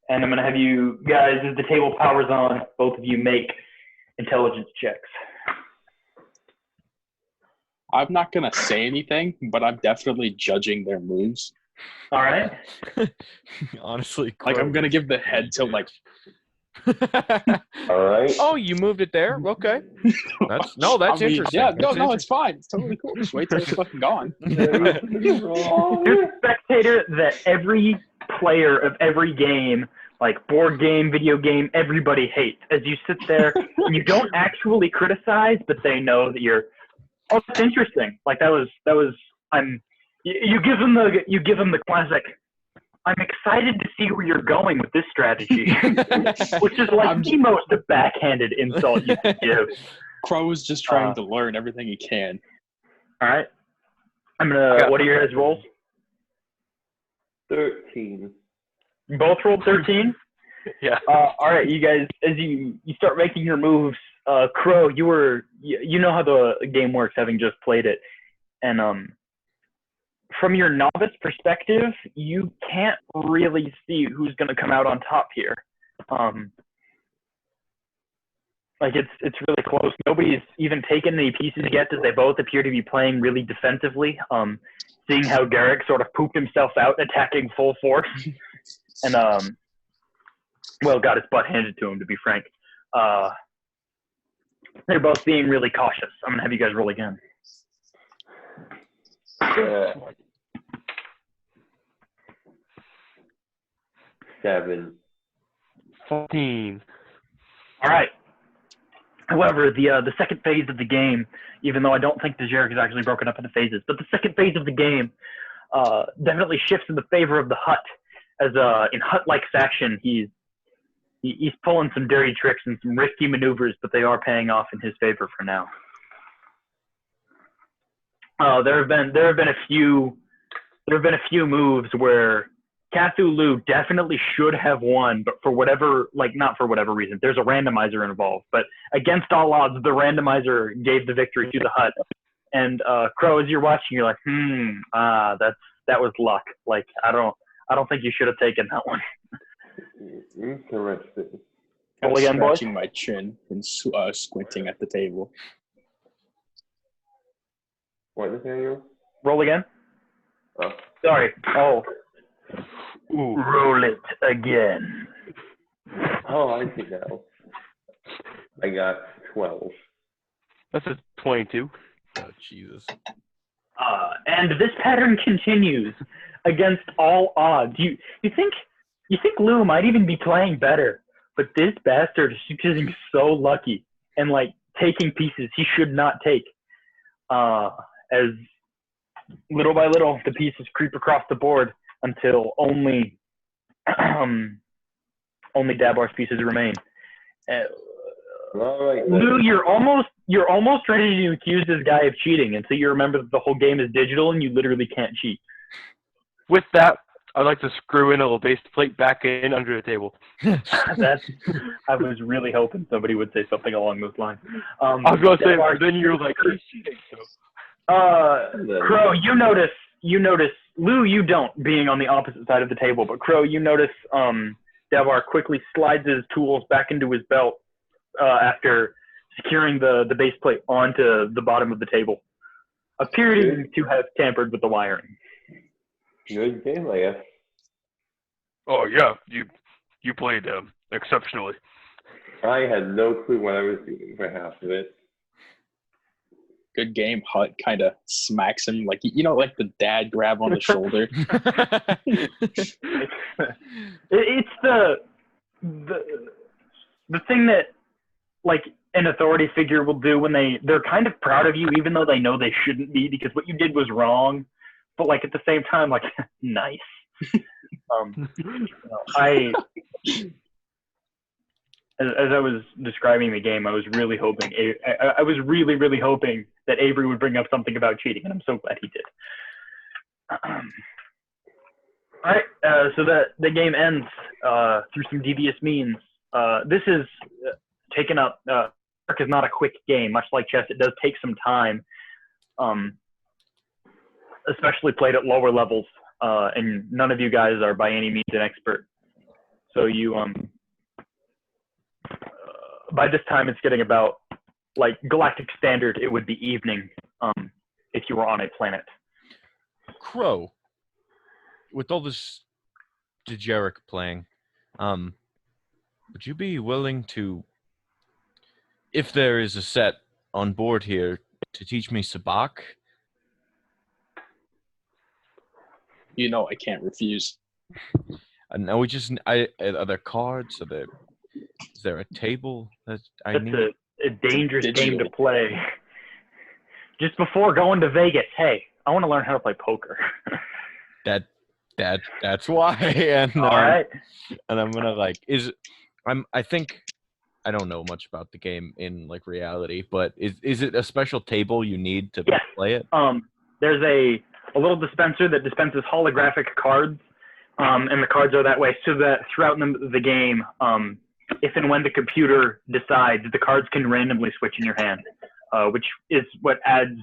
And I'm going to have you guys, as the table powers on, both of you make intelligence checks. I'm not going to say anything, but I'm definitely judging their moves. All right. Honestly, Like, I'm going to give the head tilt, like, All right. oh, you moved it there? Okay. That's I mean, interesting. Yeah, That's no, it's fine. It's totally cool. Just wait till it's fucking gone. You're a spectator that every player of every game, like board game, video game, everybody hates. As you sit there and you don't actually criticize, but they know that you're, oh, that's interesting. Like that was you give them the classic, I'm excited to see where you're going with this strategy, which is like the most backhanded insult you can give. Crow is just trying to learn everything he can. All right. What are your guys' rolls? 13. You both rolled 13? Yeah. All right, you guys, as you start making your moves, Crow, you know how the game works, having just played it, and from your novice perspective, you can't really see who's going to come out on top here. Like it's really close. Nobody's even taken any pieces yet, as they both appear to be playing really defensively. Seeing how Garrick sort of pooped himself out, attacking full force, and well, got his butt handed to him, to be frank. They're both being really cautious. I'm gonna have you guys roll again. 7. 14. All right. However, the second phase of the game, even though I don't think the Jarek is actually broken up into phases, but the second phase of the game definitely shifts in the favor of the Hutt. As in Hutt-like fashion, he's pulling some dirty tricks and some risky maneuvers, but they are paying off in his favor for now. There have been a few moves where Cthulhu definitely should have won, but for whatever, not for whatever reason, there's a randomizer involved. But against all odds, the randomizer gave the victory to the Hutt. And Crow, as you're watching, you're like, that was luck. Like I don't think you should have taken that one. Interesting. Roll again, boys. Scratching my chin and squinting at the table. What, Nathaniel? Roll again. Oh. Sorry. Oh. Ooh. Roll it again. Oh, I see now. I got 12. That's a 22. Oh, Jesus. And this pattern continues against all odds. You think You think Lou might even be playing better, but this bastard is getting so lucky and like taking pieces he should not take. As little by little the pieces creep across the board until only Dabar's pieces remain. All right, Lou, you're almost ready to accuse this guy of cheating until you remember that the whole game is digital and you literally can't cheat. With that, I'd like to screw in a little base plate back in under the table. I was really hoping somebody would say something along those lines. I was going to say, but then you're like, he's cheating. So. Crow, you notice, Lou, you don't, being on the opposite side of the table, but Crow, you notice Davar quickly slides his tools back into his belt after securing the base plate onto the bottom of the table, appearing to have tampered with the wiring. Good game, I guess. Oh, yeah, you played exceptionally. I had no clue what I was doing for half of it. Good game. Hutt kind of smacks him like like the dad grab on the shoulder. It's the thing that like an authority figure will do when they're kind of proud of you, even though they know they shouldn't be because what you did was wrong. But like at the same time, like nice. As I was describing the game, I was really hoping really hoping that Avery would bring up something about cheating, and I'm so glad he did. All right, so the game ends through some devious means. This is taken up. Ark is not a quick game, much like chess. It does take some time, especially played at lower levels. And none of you guys are by any means an expert. So you by this time it's getting about like galactic standard. It would be evening if you were on a planet. Crow, with all this Dejarik playing, would you be willing to, if there is a set on board here, to teach me Sabak? I can't refuse. No, are there cards? Is there a table that I need? That's a dangerous game to play. Just before going to Vegas, hey, I want to learn how to play poker. That's why. And all right. And I'm gonna I think I don't know much about the game in like reality, but is it a special table you need to play it? There's a little dispenser that dispenses holographic cards, and the cards are that way so that throughout the game, if and when the computer decides, the cards can randomly switch in your hand, which is what adds.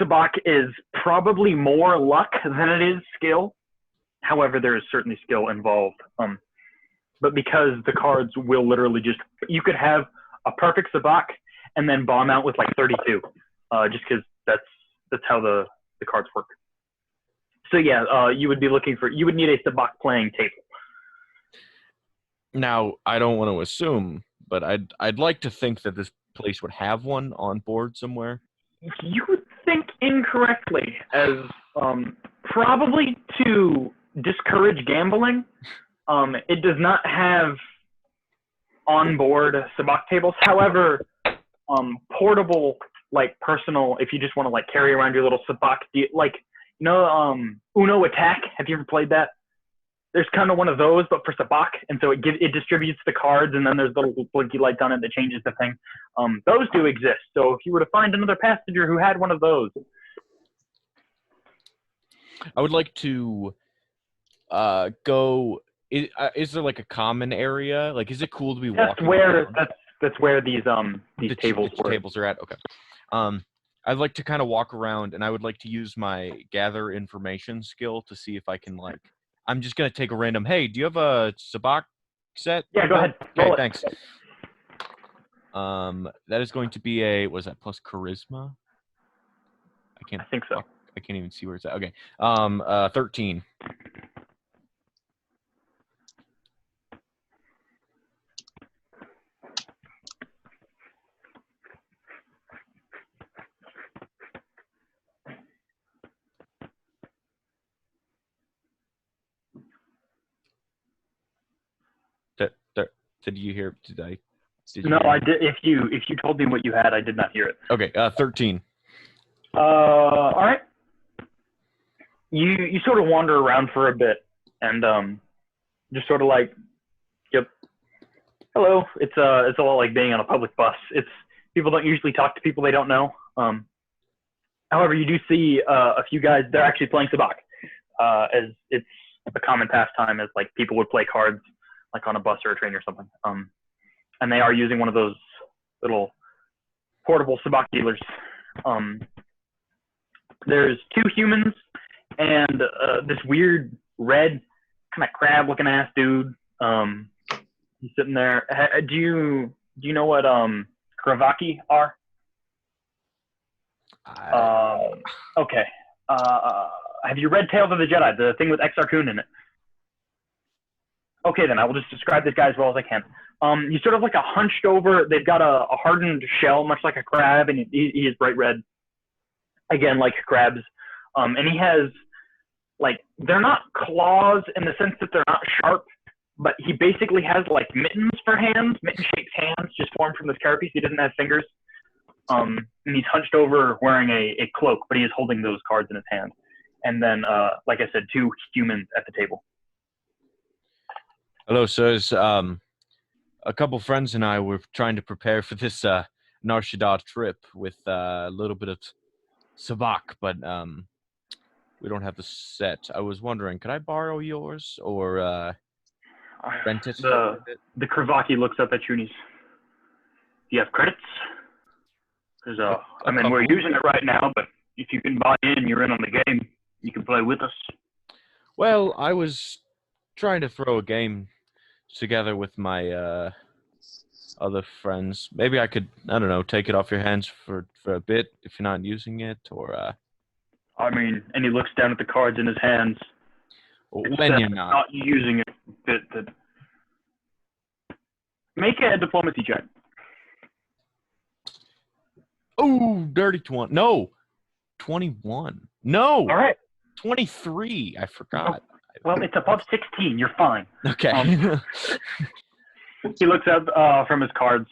Sabak is probably more luck than it is skill. However, there is certainly skill involved. But because the cards will literally you could have a perfect Sabak and then bomb out with like 32, just because that's how the cards work. So yeah, you would need a Sabak playing table. Now, I don't want to assume, but I'd like to think that this place would have one on board somewhere. You would think incorrectly, as probably to discourage gambling. It does not have on-board Sabak tables. However, portable, like personal, if you just want to like carry around your little Sabak, Uno Attack. Have you ever played that? There's kind of one of those, but for Sabak, and so it distributes the cards, and then there's little blinky lights on it that changes the thing. Those do exist. So if you were to find another passenger who had one of those, I would like to go. Is there like a common area? Like, is it cool to be walking around? That's where these tables are at. Okay. I'd like to kind of walk around, and I would like to use my gather information skill to see if I can like. I'm just gonna take a random. Hey, do you have a Sabak set? Yeah, go ahead. Okay, thanks. That is going to be was that plus charisma? I think so. I can't even see where it's at. Okay. 13. Did you hear? Did I? Did you No, hear? I did. If you told me what you had, I did not hear it. Okay, 13. All right. You sort of wander around for a bit and just sort of like, yep. Hello. It's a lot like being on a public bus. It's people don't usually talk to people they don't know. However, you do see a few guys. They're actually playing sabacc, as it's a common pastime, as like people would play cards like on a bus or a train or something. And they are using one of those little portable sabacc dealers. There's 2 humans and this weird red kind of crab-looking ass dude. He's sitting there. Do you know what Kravaki are? Okay. Have you read Tales of the Jedi, the thing with Exar Kun in it? Okay, then I will just describe this guy as well as I can. He's sort of like a hunched over. They've got a hardened shell, much like a crab, and he is bright red. Again, like crabs. And he has, like, they're not claws in the sense that they're not sharp, but he basically has, like, mittens for hands, mitten-shaped hands just formed from this carapace. He doesn't have fingers. And he's hunched over wearing a cloak, but he is holding those cards in his hand. And then, like I said, 2 humans at the table. Hello, sirs. A couple friends and I were trying to prepare for this Nar Shaddaa trip with a little bit of sabacc, but we don't have the set. I was wondering, could I borrow yours or rent it? The Kravaki looks up at you and he's, do you have credits? Because, I mean, we're using it right now, but if you can buy in, you're in on the game. You can play with us. Well, I was trying to throw a game together with my other friends. Maybe I could, I don't know, take it off your hands for a bit if you're not using it, or I mean, and he looks down at the cards in his hands. when you're not using it. Make a diplomacy check. Oh, dirty 20. No, 21. No. All right. 23. I forgot. Well, it's above 16. You're fine. Okay. He looks up from his cards.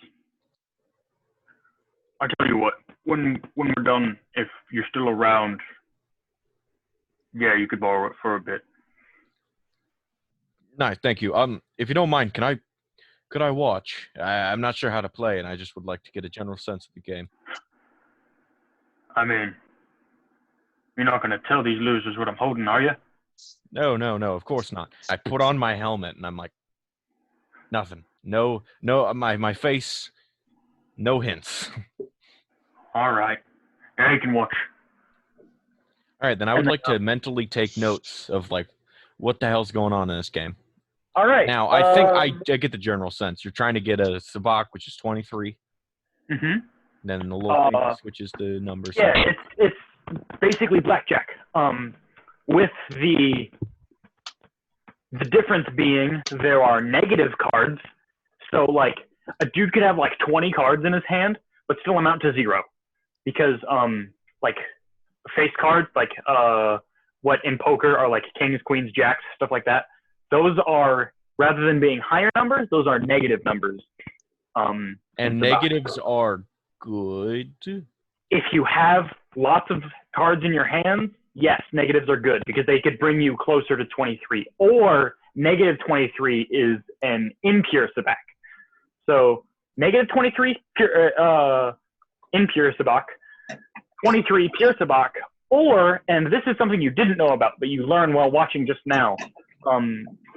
I tell you what, when we're done, if you're still around, yeah, you could borrow it for a bit. Nice, thank you. If you don't mind, could I watch? I'm not sure how to play, and I just would like to get a general sense of the game. I mean, you're not going to tell these losers what I'm holding, are you? No, of course not. I put on my helmet, and I'm like, nothing. No, my face, no hints. All right. Yeah, you can watch. All right, then I would like to mentally take notes of, like, what the hell's going on in this game. All right. Now, I think I get the general sense. You're trying to get a sabacc, which is 23. Mm-hmm. Then the little face, which is the number. Yeah, it's basically blackjack. With the difference being there are negative cards. So, like, a dude could have, like, 20 cards in his hand, but still amount to 0. Because, like, face cards, like, what in poker are, like, kings, queens, jacks, stuff like that. Those are, rather than being higher numbers, those are negative numbers. And negatives are good? If you have lots of cards in your hands, yes, negatives are good because they could bring you closer to 23. Or negative 23 is an impure sabacc. So negative 23, impure sabacc, 23, pure sabacc, or, and this is something you didn't know about, but you learned while watching just now,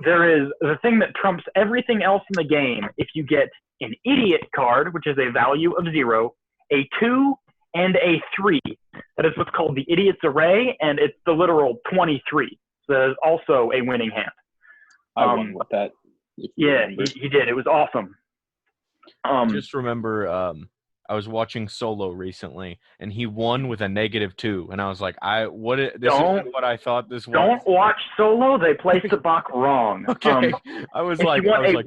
there is the thing that trumps everything else in the game. If you get an idiot card, which is a value of 0, a 2, and a 3, that is what's called the idiot's array, and it's the literal 23. So that is also a winning hand. I won with that. Yeah, he did. It was awesome. Just remember, I was watching Solo recently, and he won with a -2, and I was like, this isn't what I thought this was. Don't watch Solo. They play sabacc wrong. Okay. I was like, you want a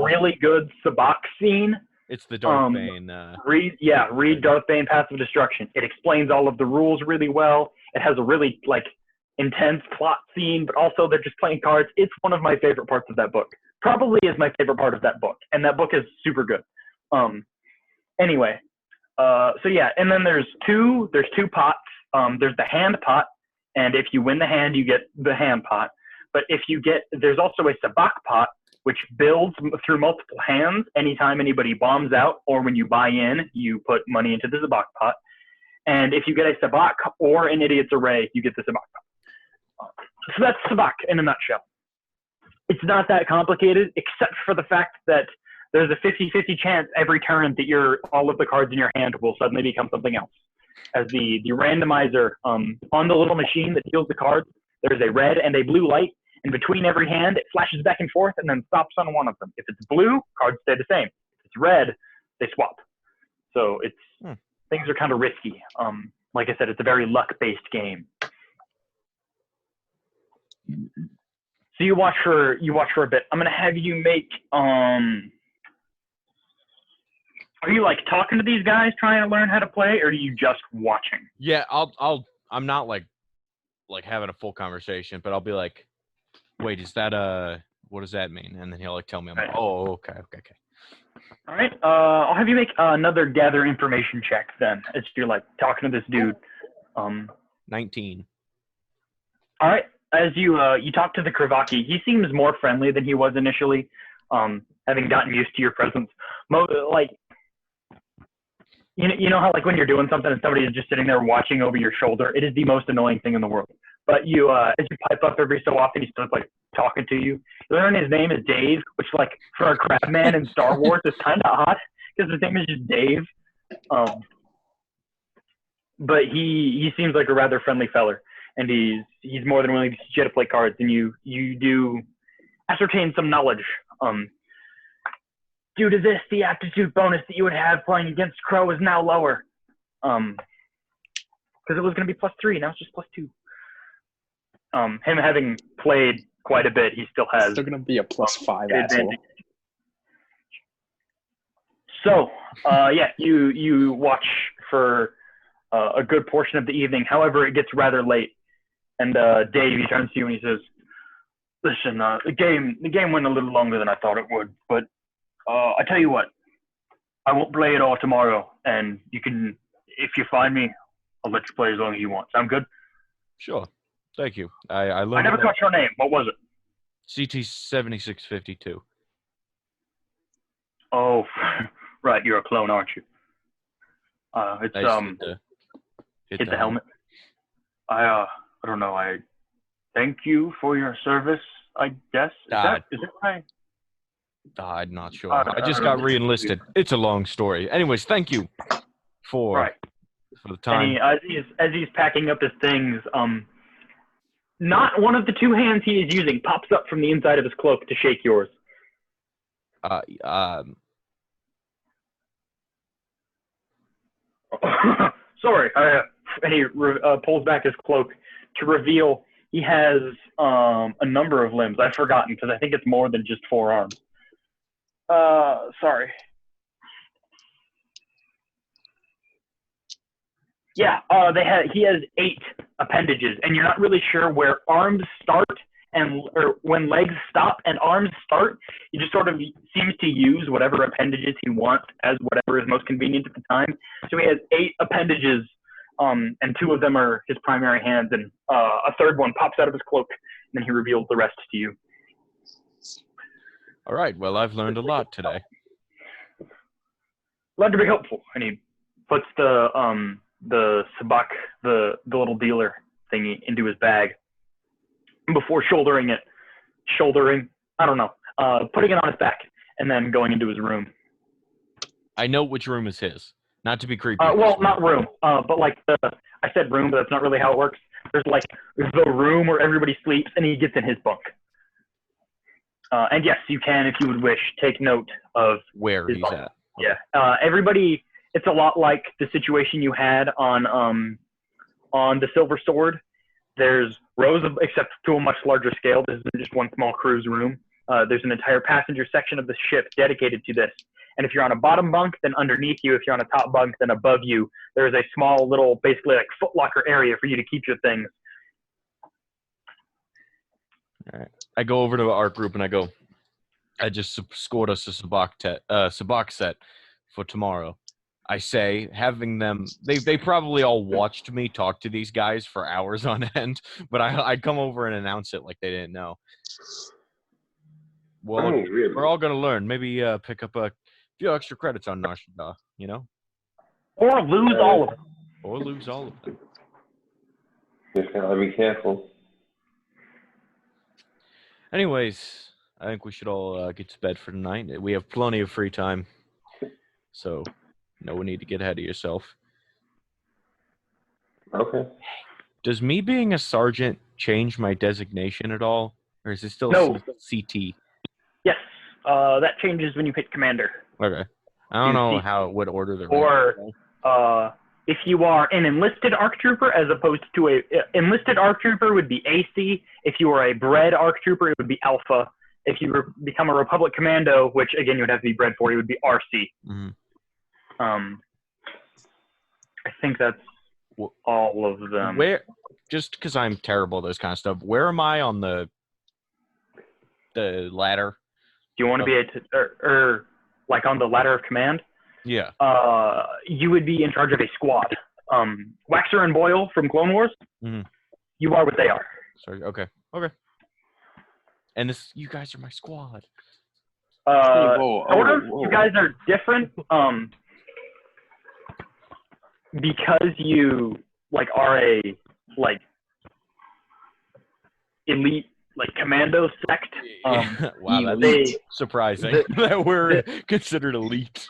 really good sabacc scene, it's the Darth Bane. Read Darth Bane Path of Destruction. It explains all of the rules really well. It has a really, like, intense plot scene, but also they're just playing cards. It's one of my favorite parts of that book. probably is my favorite part of that book, and that book is super good. Anyway, so yeah, and then there's two pots. There's the hand pot, and if you win the hand, you get the hand pot. But there's also a sabak pot, which builds through multiple hands anytime anybody bombs out, or when you buy in, you put money into the sabak pot. And if you get a sabak or an idiot's array, you get the sabak pot. So that's sabak in a nutshell. It's not that complicated, except for the fact that there's a 50-50 chance every turn that all of the cards in your hand will suddenly become something else. As the randomizer on the little machine that deals the cards, there's a red and a blue light, and between every hand, it flashes back and forth and then stops on one of them. If it's blue, cards stay the same. If it's red, they swap. So things are kind of risky. Like I said, it's a very luck-based game. So you watch for a bit. I'm gonna have you make. Are you like talking to these guys, trying to learn how to play, or are you just watching? Yeah, I'm not like having a full conversation, but I'll be like, wait, is that what does that mean? And then he'll like tell me. I'm like, oh, okay. All right. I'll have you make another gather information check then, as you're like talking to this dude. 19. All right. As you talk to the Kravaki, he seems more friendly than he was initially, having gotten used to your presence. Like, you know how like when you're doing something and somebody is just sitting there watching over your shoulder, it is the most annoying thing in the world. But as you pipe up every so often, he starts like talking to you. You learn his name is Dave, which like for a crab man in Star Wars is kind of odd because his name is just Dave. But he seems like a rather friendly feller, and he's more than willing to teach you how to play cards, and you do ascertain some knowledge. Due to this, the aptitude bonus that you would have playing against Crow is now lower. Because it was going to be +3, now it's just +2. Him having played quite a bit, he still has. It's still going to be a +5 asshole. So, yeah, you watch for a good portion of the evening. However, it gets rather late, and Dave, he turns to you and he says, "Listen, the game went a little longer than I thought it would, but I tell you what, I won't play it all tomorrow, and you can, if you find me, I'll let you play as long as you want. Sound good?" Sure. Thank you. I learned. I never caught your name. What was it? CT-7652. Oh, right. You're a clone, aren't you? It's hit the helmet. I don't know. I thank you for your service, I guess. Is it right? I'm not sure. I just got re-enlisted. It's a long story. Anyways, thank you for the time. And as he's packing up his things, not one of the two hands he is using pops up from the inside of his cloak to shake yours. Sorry. And he pulls back his cloak to reveal he has a number of limbs. I've forgotten because I think it's more than just 4 arms. Sorry. Yeah, he has 8 appendages, and you're not really sure where arms start or when legs stop and arms start. He just sort of seems to use whatever appendages he wants as whatever is most convenient at the time. So he has 8 appendages, and 2 of them are his primary hands, and a third one pops out of his cloak, and then he reveals the rest to you. All right. Well, I've learned a lot today. Glad to be helpful. And he puts the sabak, the little dealer thingy, into his bag before shouldering, I don't know, putting it on his back and then going into his room. I know which room is his. Not to be creepy. Well, not room, but like I said room, but that's not really how it works. There's like the room where everybody sleeps, and he gets in his bunk. And yes, you can, if you would wish, take note of where he's bunk. at. Yeah. Everybody, it's a lot like the situation you had on the Silver Sword. There's rows of, except to a much larger scale. This isn't just one small crew's room. There's an entire passenger section of the ship dedicated to this. And if you're on a bottom bunk, then underneath you. If you're on a top bunk, then above you. There is a small little, basically like footlocker area for you to keep your things. All right. I go over to our group and I go, just scored us a sabak set for tomorrow. I say, having them, they probably all watched me talk to these guys for hours on end, but I'd come over and announce it like they didn't know. Well, Oh, really? we're all going to learn. Maybe pick up a few extra credits on Nar Shaddaa, you know? Or lose all of them. Or lose all of them. Just gotta be careful. Anyways, I think we should all get to bed for tonight. We have plenty of free time, so no need to get ahead of yourself. Okay. Does me being a sergeant change my designation at all? Or is it still No. CT? Yes, that changes when you hit commander. Okay. I don't know what order they're Or if you are an enlisted ARC trooper, as opposed to a enlisted ARC trooper would be AC. If you were a bred ARC trooper, it would be Alpha. If you become a Republic Commando, which again you would have to be bred for, it would be RC. Mm-hmm. I think that's all of them. Where, just because I'm terrible at this kind of stuff, where am I on the ladder? Do you want to be or like on the ladder of command? Yeah. You would be in charge of a squad. Waxer and Boyle from Clone Wars. Mm-hmm. You are what they are. Sorry. Okay. And you guys are my squad. You guys are different. Because you are a elite commando sect. Wow, that's surprising that we're considered elite.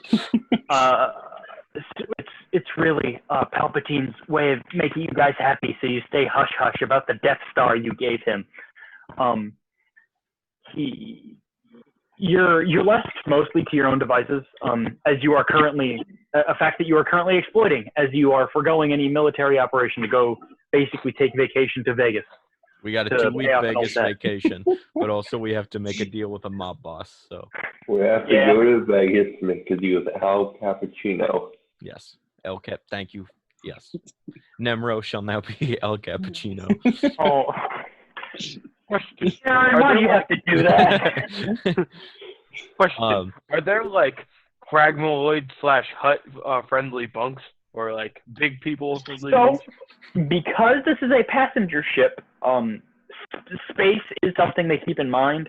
It's really Palpatine's way of making you guys happy, so you stay hush hush about the Death Star you gave him. You're left mostly to your own devices, as you are currently a fact that you are currently exploiting, as you are foregoing any military operation to go basically take vacation to Vegas. We got a 2-week Vegas vacation, but also we have to make a deal with a mob boss. So we have to go to Vegas to make a deal with Al Cappuccino. Yes, El Cap. Thank you. Yes, Nemro shall now be El Cappuccino. Oh. Question. Why do you have to do that? Question. Are there Fragmaloid / Hutt friendly bunks or big people friendly bunks? Because this is a passenger ship, space is something they keep in mind.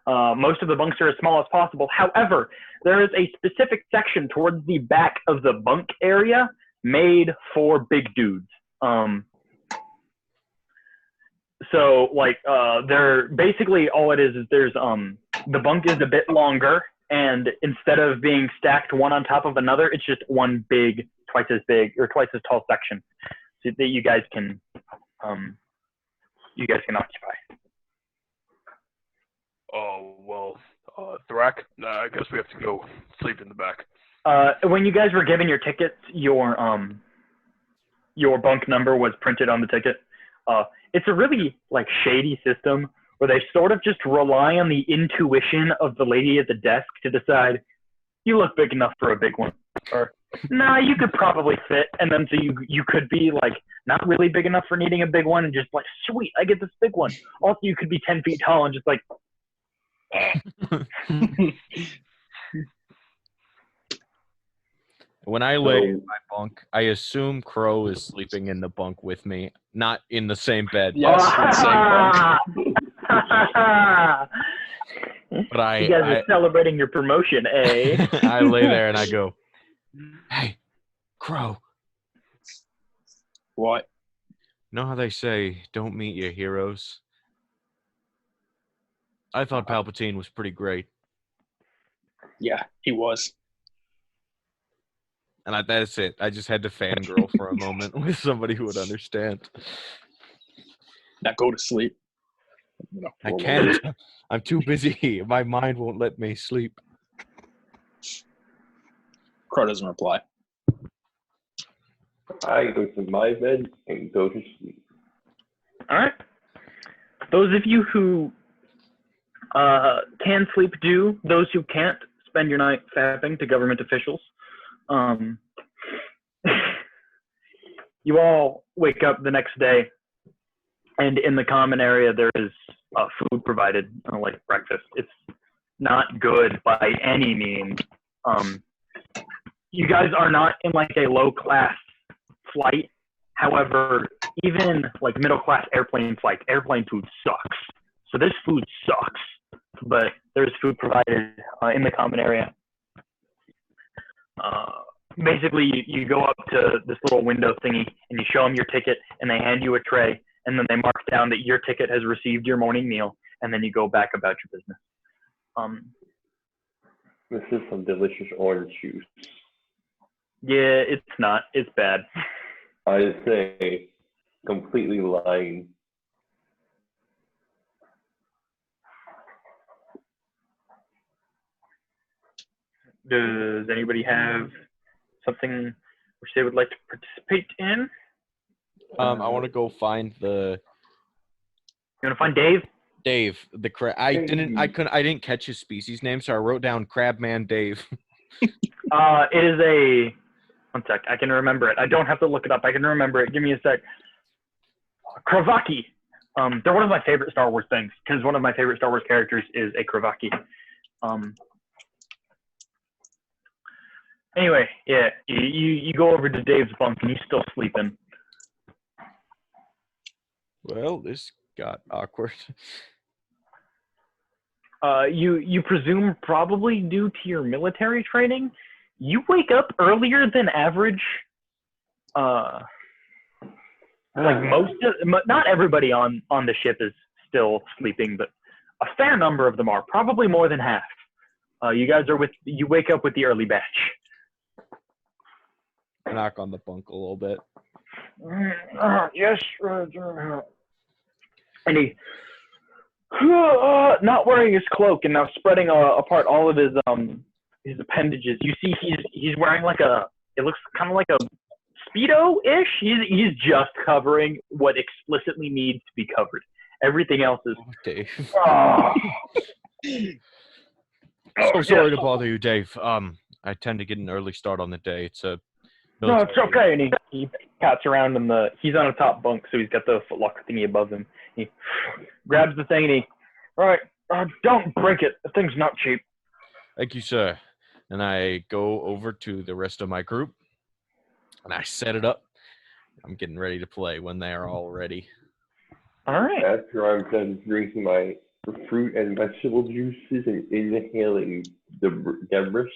Most of the bunks are as small as possible. However, there is a specific section towards the back of the bunk area made for big dudes. So they're basically all it is there's the bunk is a bit longer, and instead of being stacked one on top of another, it's just one big, twice as big or twice as tall section so that you guys can occupy. Oh well, Thrak, I guess we have to go sleep in the back. When you guys were given your tickets, your bunk number was printed on the ticket. It's a really shady system where they sort of just rely on the intuition of the lady at the desk to decide, you look big enough for a big one, or nah, you could probably fit, and then so you could be not really big enough for needing a big one, and just sweet, I get this big one. Also, you could be 10 feet tall and just When I lay in my bunk, I assume Crow is sleeping in the bunk with me, not in the same bed. Yes, the same bunk. But you guys are celebrating your promotion, eh? I lay there and I go, hey, Crow. What? Know how they say, don't meet your heroes? I thought Palpatine was pretty great. Yeah, he was. And that's it. I just had to fangirl for a moment with somebody who would understand. Now go to sleep. I can't. I'm too busy. My mind won't let me sleep. Crow doesn't reply. I go to my bed and go to sleep. All right. Those of you who can sleep, do. Those who can't, spend your night fapping to government officials. You all wake up the next day, and in the common area there is food provided, like breakfast. It's not good by any means. You guys are not in like a low class flight. However, even like middle class airplane flights, airplane food sucks. So this food sucks, but there's food provided in the common area. Basically, you go up to this little window thingy and you show them your ticket, and they hand you a tray, and then they mark down that your ticket has received your morning meal, and then you go back about your business. This is some delicious orange juice. Yeah, it's not. It's bad. I say, completely lying. Does anybody have something which they would like to participate in? I want to go find the You want to find Dave? Dave, the crab. I didn't catch his species name, so I wrote down Crabman Dave. It is a. One sec. I can remember it. I don't have to look it up. I can remember it. Give me a sec. Kravaki. They're one of my favorite Star Wars things because one of my favorite Star Wars characters is a Kravaki. Anyway, yeah, you go over to Dave's bunk and he's still sleeping. Well, this got awkward. You presume probably due to your military training, you wake up earlier than average. Like not everybody on the ship is still sleeping, but a fair number of them are. Probably more than half. You wake up with the early batch. Knock on the bunk a little bit. Yes. And he, not wearing his cloak and now spreading apart all of his appendages. You see, he's wearing like it looks kind of like a Speedo-ish. He's just covering what explicitly needs to be covered. Everything else is. Oh, Dave. Oh. So sorry to bother you, Dave. I tend to get an early start on the day. It's a No, it's okay. And he pats around he's on a top bunk, so he's got the footlocker thingy above him. He grabs the thing and all right, don't break it. The thing's not cheap. Thank you, sir. And I go over to the rest of my group and I set it up. I'm getting ready to play when they are all ready. All right. After I'm done drinking my fruit and vegetable juices and inhaling the debris,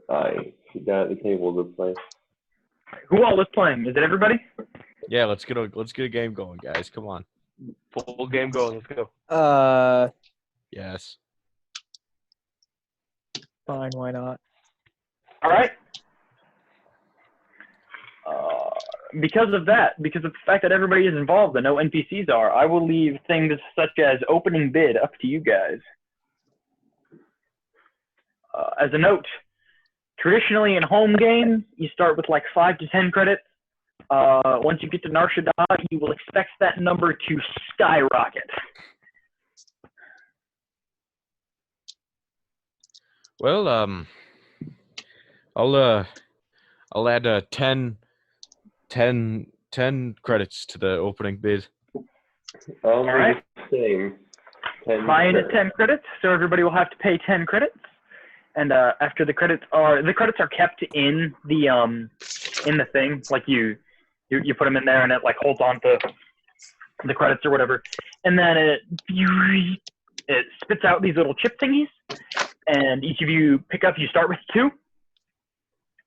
I sit down at the table to play. Who all is playing? Is it everybody? Yeah, let's get a game going, guys. Come on. Full game going. Let's go. Yes. Fine, why not? All right. Because of the fact that everybody is involved and no NPCs are, I will leave things such as opening bid up to you guys. As a note, traditionally in home games, you start with like 5 to 10 credits. Once you get to Nar Shaddaa, you will expect that number to skyrocket. Well, I'll add 10 credits to the opening bid. All right. Same. 10 Mine is credits. 10 credits, so everybody will have to pay 10 credits. And after the credits are kept in the thing, like you put them in there and it like holds on to the credits or whatever, and then it spits out these little chip thingies, and each of you pick up. You start with 2,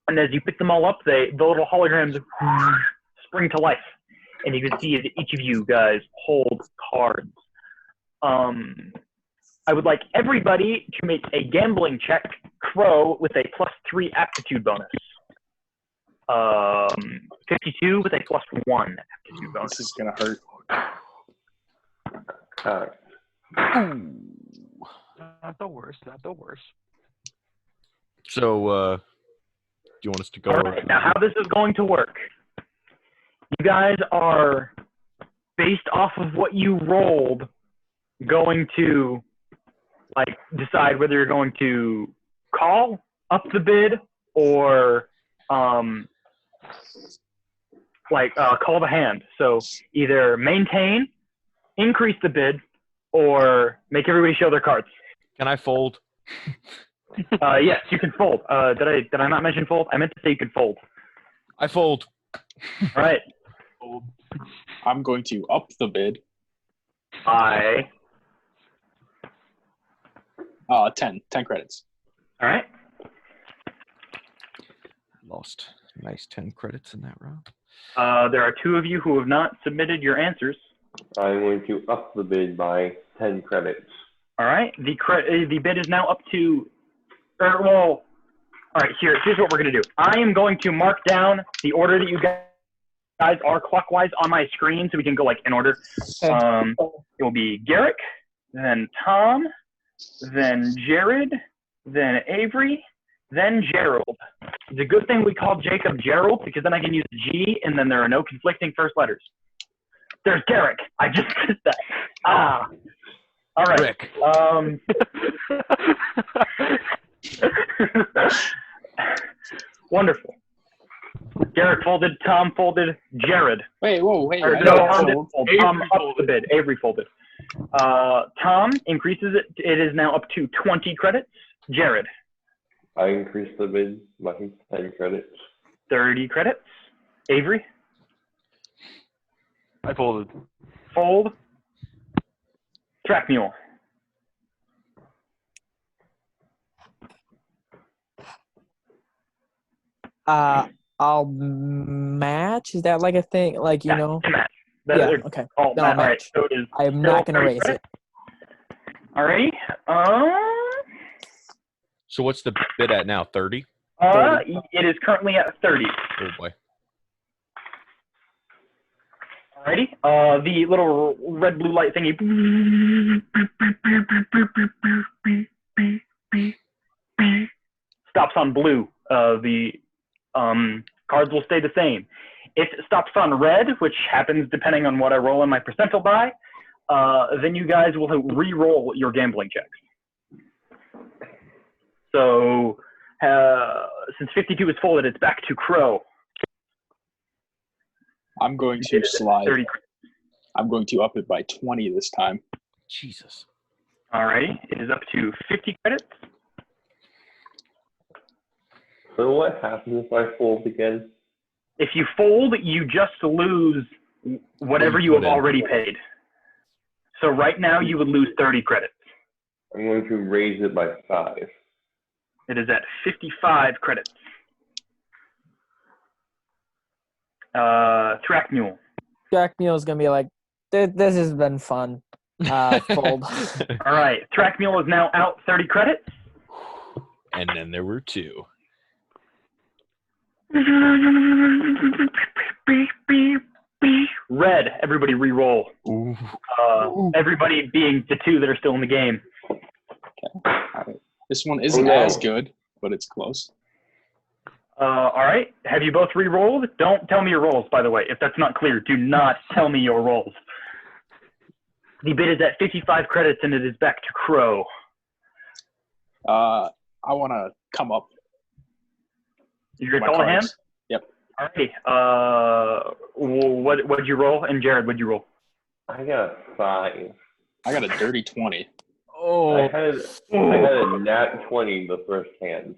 and as you pick them all up, the little holograms spring to life, and you can see that each of you guys hold cards. I would like everybody to make a gambling check, Crow, with a +3 aptitude bonus. 52 with a +1 aptitude bonus. This is gonna hurt. Not the worst. Not the worst. So, do you want us to go? All right, now how this is going to work. You guys are, based off of what you rolled, going to like decide whether you're going to call up the bid or call the hand. So either maintain, increase the bid, or make everybody show their cards. Can I fold? Yes, you can fold. Did I not mention fold? I meant to say you can fold. I fold. All right. I'm going to up the bid. 10 credits. All right. Lost nice 10 credits in that round. There are 2 of you who have not submitted your answers. I'm going to up the bid by 10 credits. All right. The bid is now up to, all right, here's what we're going to do. I am going to mark down the order that you guys are clockwise on my screen so we can go like in order. It will be Garrick, then Tom, then Jared, then Avery, then Gerald. It's a good thing we call Jacob Gerald because then I can use G and then there are no conflicting first letters. There's Garrick. I just did that. All right. Rick. Wonderful. Garrick folded. Tom folded. Jared. Wait. Tom upped the bid. Avery folded. Tom increases it. It is now up to 20 credits. Jared. I increased the bid by 10 credits. 30 credits. Avery. I folded. Fold. Track mule. I'll match. Is that like a thing? Like, you know? Match. Okay. All No, I'll right. match. So it is. I am not going to raise it. Alrighty. So what's the bid at now? 30? It is currently at 30. Oh boy. Alrighty. The little red blue light thingy stops on blue. The cards will stay the same. If it stops on red, which happens depending on what I roll in my percentile die, then you guys will re-roll your gambling checks. So since 52 is folded, it's back to Crow. I'm going to slide. 30. I'm going to up it by 20 this time. Jesus. Alrighty, it is up to 50 credits. So what happens if I fold again? If you fold, you just lose whatever you have already paid. So right now you would lose 30 credits. I'm going to raise it by 5. It is at 55 credits. Track mule. Jack Mule's going to be like, this has been fun. Fold. All right, track mule is now out 30 credits. And then there were 2. Red, everybody re-roll. Everybody being the 2 that are still in the game. All right. This one isn't as good, but it's close. All right, have you both re-rolled? Don't tell me your rolls, by the way. If that's not clear, do not tell me your rolls. The bid is at 55 credits, and it is back to Crow. I want to come up. You're going to call a hand? Yep. All right. What'd you roll? And Jared, what'd you roll? I got a 5. I got a dirty 20. I had a nat 20 the first hand.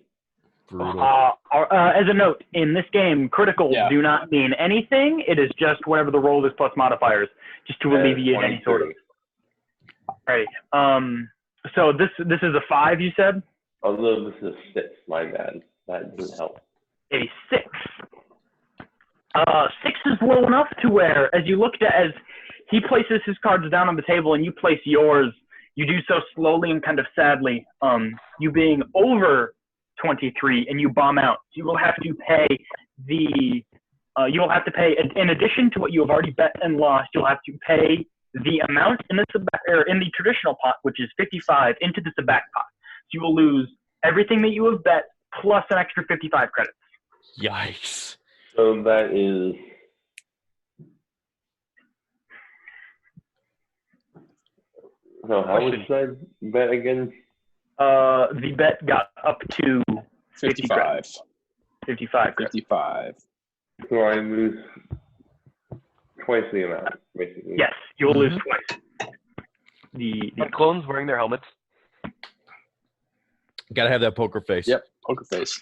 Brutal. As a note, in this game, criticals do not mean anything. It is just whatever the roll is plus modifiers, just to alleviate any sort of. Alrighty. So this is a 5, you said? Although this is 6, my bad. That didn't help. A 6. 6 is low enough to where, as you looked at, as he places his cards down on the table and you place yours, you do so slowly and kind of sadly. You being over 23 and you bomb out, you will have to pay in addition to what you have already bet and lost, you'll have to pay the amount in the traditional pot, which is 55, into the sabacc pot. So you will lose everything that you have bet plus an extra 55 credits. Yikes. So that is... So how much did I bet again? The bet got up to 55. 55. 55. So I lose twice the amount, basically. Yes, you will lose twice. the Are clones wearing their helmets? Gotta have that poker face. Yep, poker face.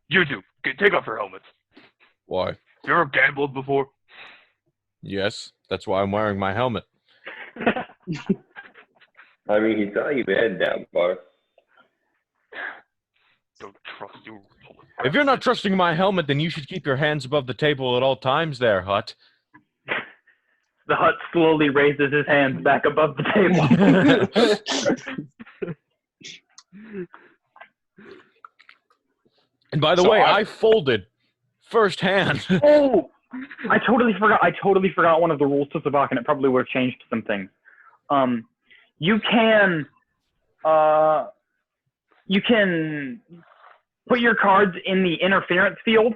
You two, take off your helmets. Why? You ever gambled before? Yes, that's why I'm wearing my helmet. I mean, he saw you head down, Bar. Don't trust you. If you're not trusting my helmet, then you should keep your hands above the table at all times there, Hutt. The Hutt slowly raises his hands back above the table. And by the way, I folded firsthand. Oh, I totally forgot one of the rules to Sabak, and it probably would have changed some things. You can put your cards in the interference field,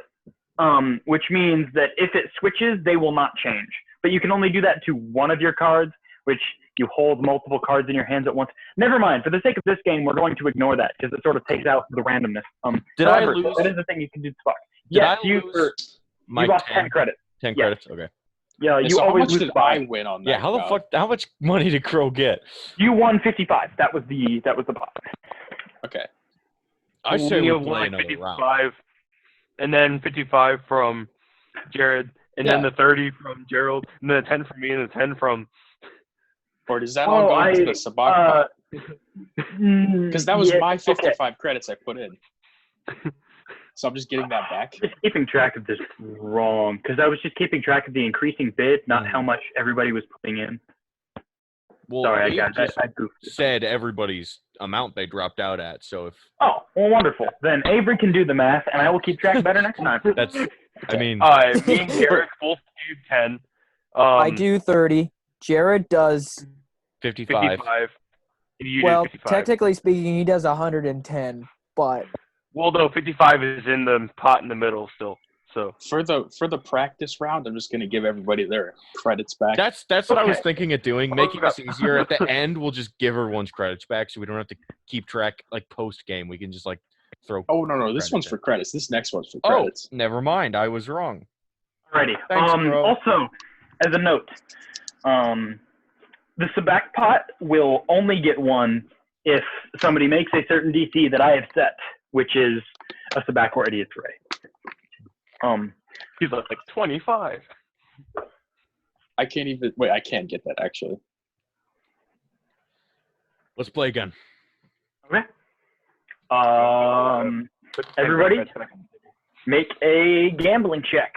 which means that if it switches, they will not change. But you can only do that to one of your cards, which you hold multiple cards in your hands at once. Never mind. For the sake of this game, we're going to ignore that because it sort of takes out the randomness. However, I lose? that is the thing you can do to Sabak. Did Yes, I you lose my lost 10? 10 credits. 10 Yes. credits? Okay. Yeah, you so how always much lose did by. I win on that? Yeah, how much money did Crow get? You won 55. That was the pot. Okay. I say we have play like another 55, round. and then 55 from Jared, and then the 30 from Gerald, and then the 10 from me, and the 10 from... Or does that all go into the Sabak pot? Because that was my 55 credits I put in. So I'm just getting that back. Just keeping track of this wrong, because I was just keeping track of the increasing bid, not how much everybody was putting in. Well, Sorry, Abe I goofed it. said everybody's amount they dropped out at, so if... Oh, well, wonderful. Then Avery can do the math, and I will keep track better next time. That's... I mean... me and Derek both do 10. I do 30. Jared does... 55. 55. And you Well, do 55. technically speaking, he does 110, but... Well, no, 55 is in the pot in the middle still. So For the practice round, I'm just going to give everybody their credits back. That's what I was Okay. thinking of doing, making this easier. At the end, we'll just give everyone's credits back so we don't have to keep track, like, post-game. We can just, like, throw... Oh, no, this one's for credits. This next one's for credits. Oh, never mind. I was wrong. Alrighty. Thanks, bro. Also, as a note, the Sabak pot will only get one if somebody makes a certain DC that I have set, which is a Sabak or Idiot's Ray. he's like 25. I can't even... Wait, I can't get that, actually. Let's play again. Okay. Everybody, make a gambling check,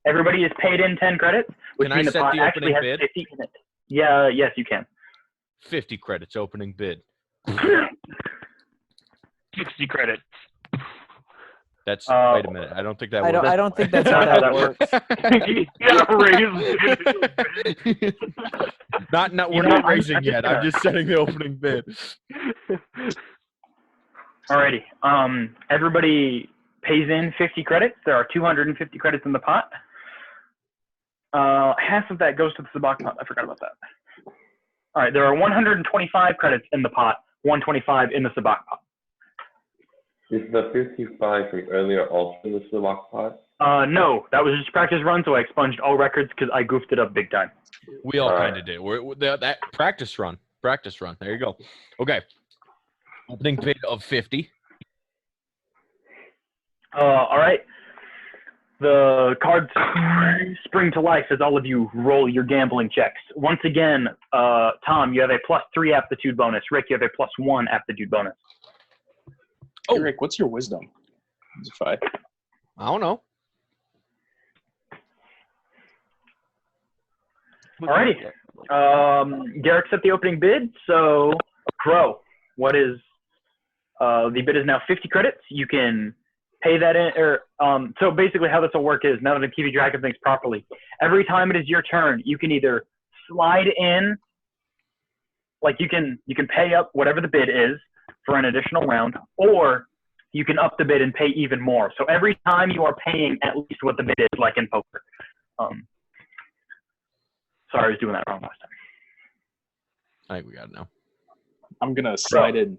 everybody is paid in 10 credits, which Can I means the set pot the actually opening has bid? 50 in it. Yeah, yes, you can. 50 credits opening bid. 60 credits. That's... wait a minute. I don't think that works. I don't think that's how That's that how works. We're not raising yet. I'm just setting the opening bid. Alrighty. Everybody pays in 50 credits. There are 250 credits in the pot. Half of that goes to the Sabak pot. I forgot about that. All right. There are 125 credits in the pot. 125 in the Sabak pot. Is the 55 from earlier also in the Sabak pot? No, that was just a practice run, so I expunged all records because I goofed it up big time. We all kind of did. That practice run. Practice run. There you go. Okay. Opening bid of 50. All right. The cards spring to life as all of you roll your gambling checks. Once again, Tom, you have a +3 aptitude bonus. Rick, you have a +1 aptitude bonus. Oh, hey, Rick, what's your wisdom? I don't know. Alrighty. Garrick set the opening bid, so Crow, what is the bid is now 50 credits. You can pay that in, so basically how this will work is, now that I'm keeping track of things properly, every time it is your turn, you can either slide in, like you can pay up whatever the bid is for an additional round, or you can up the bid and pay even more. So every time you are paying at least what the bid is, like in poker. Sorry, I was doing that wrong last time. I think we got it now. I'm going to slide in.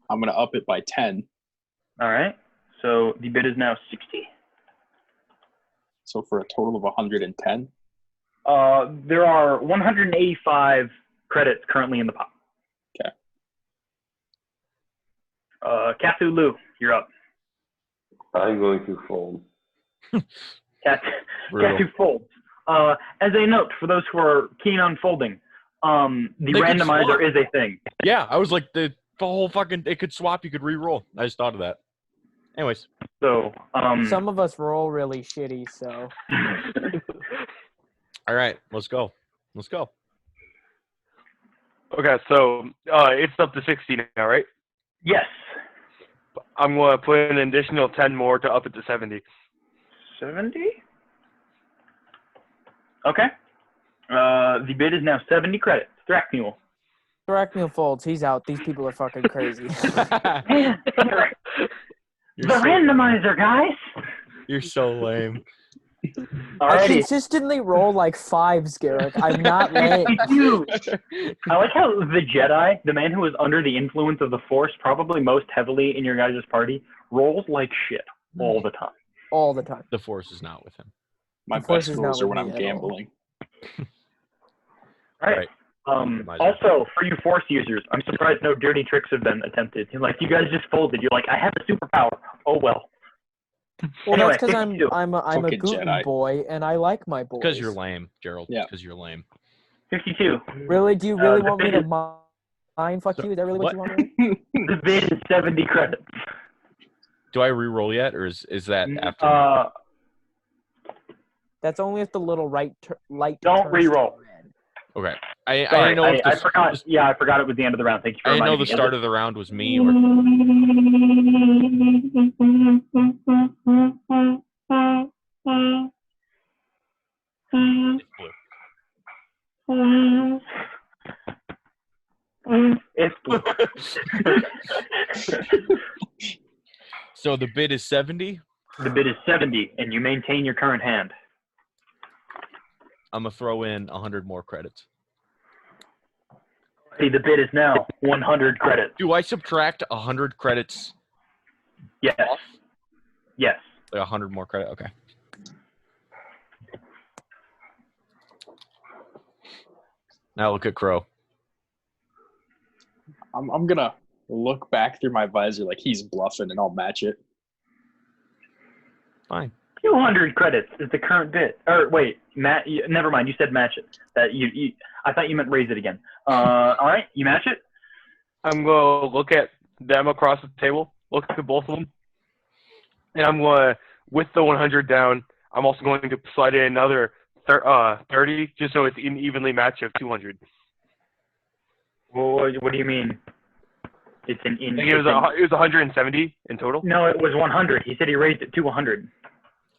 I'm going to up it by 10. All right. So the bid is now 60. So for a total of 110. There are 185 credits currently in the pot. Okay. Kathu Lu, you're up. I'm going to fold. Kathu folds. As a note, for those who are keen on folding, the They could randomizer swap. is a thing. Yeah, I was like the whole fucking. It could swap. You could re-roll. I just thought of that. Anyways, So, Some of us roll really shitty, so all right, let's go. Let's go. Okay, so it's up to 60 now, right? yes. I'm going to put an additional 10 more to up it to 70. 70? Okay. The bid is now 70 credits. Thrackmule. Thrackmule folds. He's out. These people are fucking crazy. Man, You're the so, randomizer, guys. you're so lame. I Alrighty. consistently roll like fives, Garrick. I'm not lame. Dude, I like how the Jedi, the man who is under the influence of the Force, probably most heavily in your guys' party, rolls like shit all the time. All the time. The force is not with him. My Of course best he's rolls not are with when me I'm at all. gambling. Right. Also, for you Force users, I'm surprised no dirty tricks have been attempted. Like, you guys just folded. You're like, I have a superpower. Oh, well. Well, Anyway, that's because 52. I'm a Fucking Guten Jedi. boy, and I like my boys. Because you're lame, Gerald. Yeah. Because you're lame. 52. Really? Do you really the want me bid to mind fuck So, you? Is that really what what? you want me to? The bid is 70 credits. Do I re-roll yet, or is that after? That's only if the little light. Don't turns re-roll. to red. Okay. I Sorry, didn't know if I forgot. Yeah, I forgot it was the end of the round. Thank you for I didn't know reminding the me. start of the round was me or. It's blue. So the bid is 70. The bid is 70, and you maintain your current hand. I'm gonna throw in 100 more credits. See, the bid is now 100 credits. Do I subtract 100 credits? Yes. Off? Yes. Like 100 more credit. Okay. Now look at Crow. I'm gonna look back through my visor like he's bluffing, and I'll match it. Fine. 200 credits is the current bid. Or wait, never mind. You said match it. That you I thought you meant raise it again. All right, you match it. I'm going to look at them across the table, look at both of them, and I'm going to, with the 100 down, I'm also going to slide in another 30, just so it's an evenly match of 200. Well, what do you mean? It's an in. Like it was 170 in total. No, it was 100. He said he raised it to 100.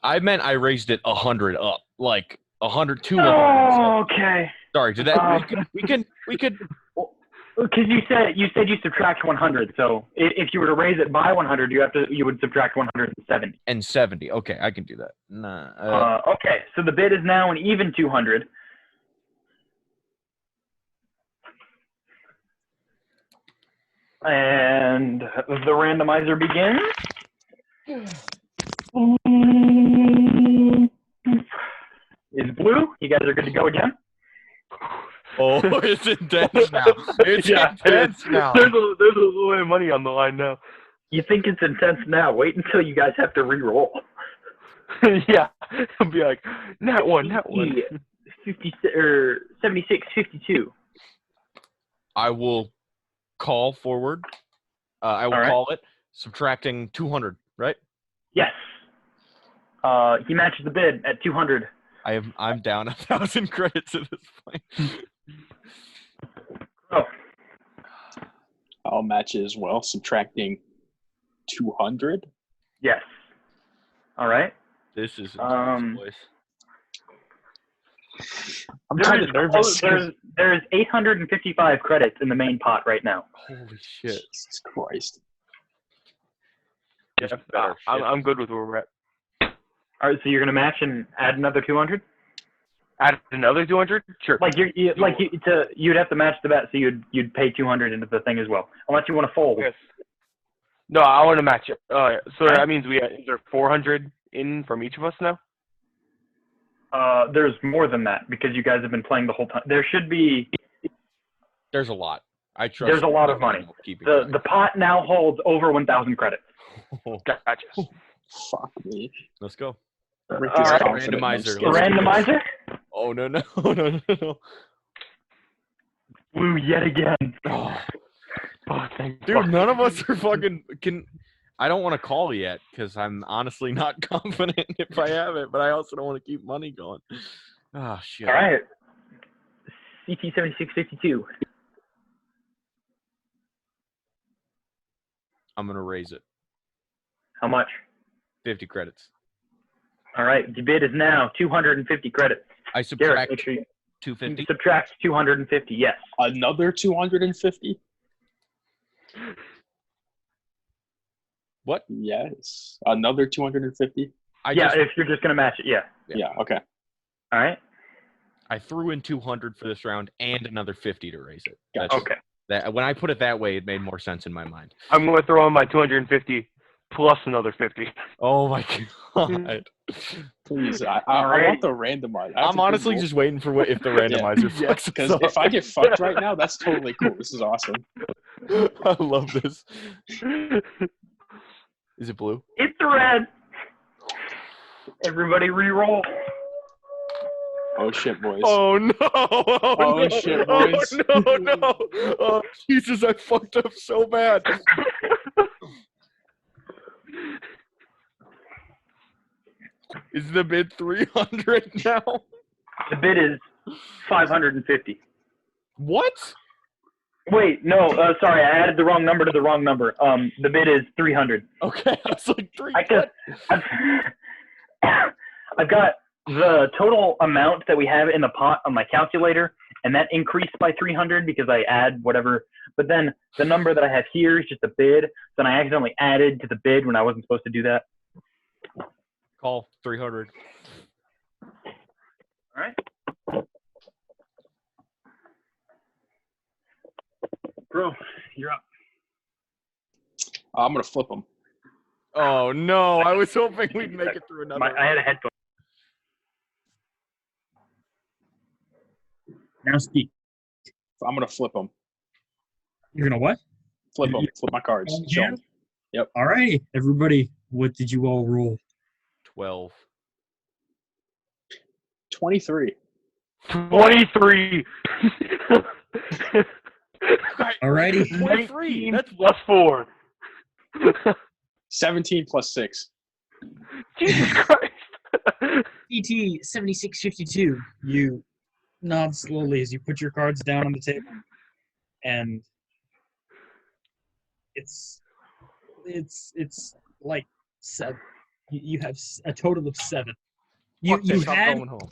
I meant I raised it 100 up, like 100 to 100. Oh, okay. Sorry, did that? We can. Because you said you subtract 100. So if you were to raise it by 100, you would subtract 170. And 70. Okay, I can do that. Nah. Okay, so the bid is now an even 200. And the randomizer begins. Is blue. You guys are good to go again? Oh, it's intense now. It's intense now. There's a little bit of money on the line now. You think it's intense now. Wait until you guys have to re-roll. Yeah, I'll be like, not one. 50, or 76, 52. I will call forward. I will call it, subtracting 200, right? Yes. He matches the bid at 200. I'm down 1,000 credits at this point. Oh. I'll match it as well, subtracting 200. Yes. All right. This is intense, boys. I'm kind of nervous. There's 855 credits in the main pot right now. Holy shit. Jesus Christ. Yeah, I'm good with where we're at. All right, so you're gonna match and add another 200. Add another 200? Sure. Like you'd have to match the bet, so you'd pay 200 into the thing as well, unless you want to fold. Yes. No, I want to match it. So that means we have, is there 400 in from each of us now? There's more than that because you guys have been playing the whole time. There should be. There's a lot. I trust. There's a lot of money. The pot now holds over 1,000 credits. Gotcha. Fuck me. Let's go. Rick All is right. confident. Randomizer. The randomizer Oh no. blew yet again. Oh. Thank Dude, fuck. none of us are fucking I don't want to call yet because I'm honestly not confident if I have it, but I also don't want to keep money going. Oh shit. All right. CT 7652. I'm gonna raise it. How much? 50 credits. All right. The bid is now 250 credits. I Garrett, subtract make sure you 250. subtract 250. Yes. Another 250? What? Yes. Another 250? If you're just gonna match it. Yeah. Yeah, okay. All right. I threw in 200 for this round and another 50 to raise it. Gotcha. Okay. That when I put it that way, it made more sense in my mind. I'm going to throw in my 250 plus another 50. Oh my god. Please, I Alright. want the randomizer. I'm honestly just waiting for if the randomizer flexes Because up. if I get fucked right now, that's totally cool. This is awesome. I love this. Is it blue? It's red. Everybody re-roll. Oh shit, boys. Oh no! Oh, no. shit, boys. Oh no! Oh Jesus! I fucked up so bad. Is the bid 300 now? The bid is 550. What? Wait, no, sorry, I added the wrong number to the wrong number. The bid is 300. Okay, I was like I've got the total amount that we have in the pot on my calculator, and that increased by 300 because I add whatever. But then the number that I have here is just a bid. Then I accidentally added to the bid when I wasn't supposed to do that. Call 300. All right. Bro, you're up. I'm going to flip them. Oh no! I was hoping we'd make it through another. I had a headphone. Now speak. I'm going to flip them. You're gonna what? Flip them. Flip my cards. Show 'em. Yep. All right, everybody. What did you all roll? 12. 23. 23. All righty. 23. That's plus 4. 17 plus 6. Jesus Christ. ET 7652. You nod slowly as you put your cards down on the table, and it's like 7. You have a total of 7. You had going home.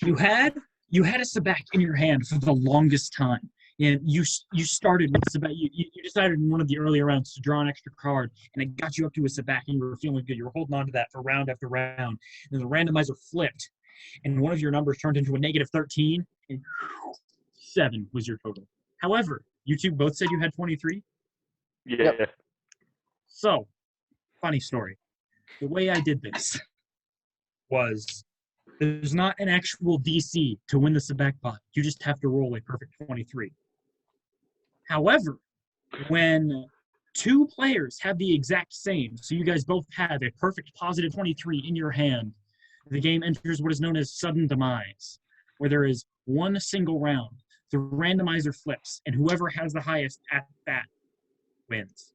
you had a sabacc in your hand for the longest time, and you started with sabacc. You decided in one of the earlier rounds to draw an extra card, and it got you up to a sabacc, and you were feeling good. You were holding on to that for round after round, and the randomizer flipped, and one of your numbers turned into a -13, and 7 was your total. However, you two both said you had 23. Yeah. So, funny story. The way I did this was there's not an actual DC to win the sabacc pot. You just have to roll a perfect 23. However, when 2 players have the exact same, so you guys both have a perfect positive 23 in your hand, the game enters what is known as sudden demise, where there is one single round. The randomizer flips, and whoever has the highest at that wins.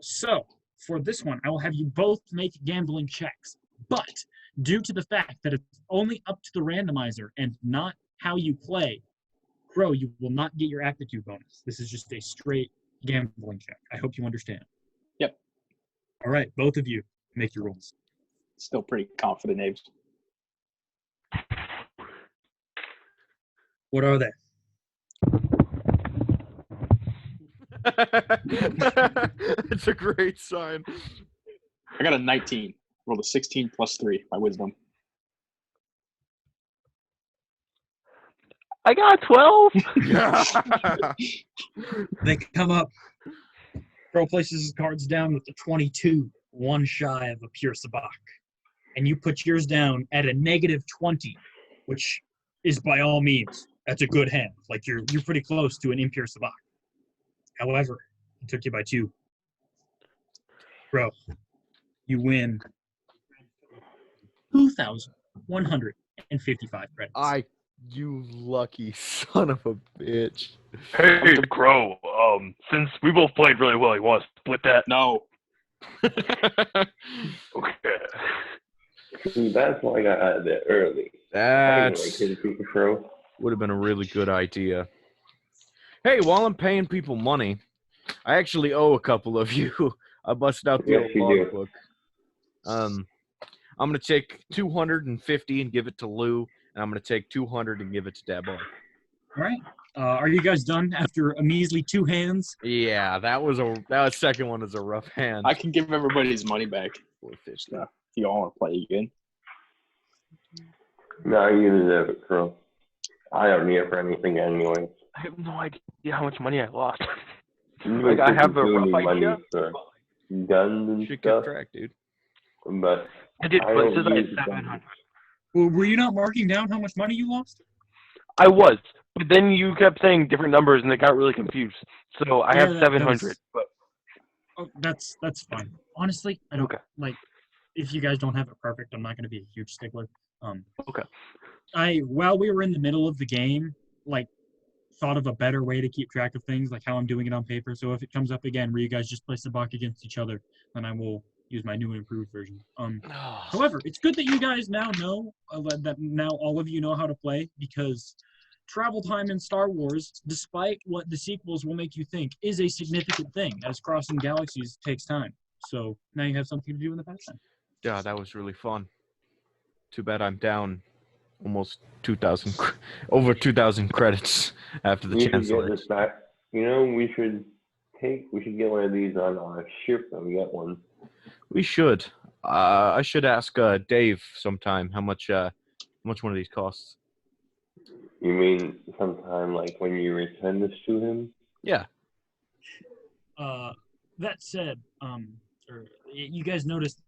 So, for this one, I will have you both make gambling checks. But due to the fact that it's only up to the randomizer and not how you play, Crow, you will not get your aptitude bonus. This is just a straight gambling check. I hope you understand. Yep. All right, both of you, make your rolls. Still pretty confident, Abe. What are they? It's a great sign. I got a 19. Rolled a 16 plus 3, my wisdom. I got 12. They come up. Crow places his cards down with the 22, one shy of a pure sabacc. and you put yours down at a -20, which is by all means, that's a good hand. Like you're pretty close to an impure sabak. However, it took you by 2. Bro, you win 2,155 credits. You lucky son of a bitch. Hey, Crow. Since we both played really well, you want to split that? No. Okay. See, that's why I got out of there early. I didn't like hitting people, Crow. Would have been a really good idea. Hey, while I'm paying people money, I actually owe a couple of you. I busted out the Yes, old you do. logbook. I'm gonna take 250 and give it to Lou, and I'm gonna take 200 and give it to Dabo. All right. Are you guys done after a measly 2 hands? Yeah, that second one was a rough hand. I can give everybody's money back 450. if you all want to play again. No, you deserve it, Crow. I don't need it for anything anyway. I have no idea how much money I lost. You Like, I have a do rough need money idea. for guns and Should stuff, keep track, dude. but I did, I but it don't says I had use guns. 700. Well, were you not marking down how much money you lost? I was, but then you kept saying different numbers, and it got really confused. So I have Yeah, 700. But Oh, that's fine. Honestly, I don't Okay. like if you guys don't have it perfect, I'm not going to be a huge stickler. Okay. While we were in the middle of the game, like thought of a better way to keep track of things, like how I'm doing it on paper. So if it comes up again where you guys just play Sabak against each other, then I will use my new and improved version. However, it's good that you guys now know that now all of you know how to play, because travel time in Star Wars, despite what the sequels will make you think, is a significant thing, as crossing galaxies takes time. So now you have something to do in the past time. Yeah, that was really fun. Too bad I'm down almost 2,000, over 2,000 credits after the we should get Chancellor. this back. You know, we should get one of these on our ship when we get one. We should. I should ask Dave sometime how much one of these costs. You mean sometime like when you return this to him? Yeah. That said, you guys noticed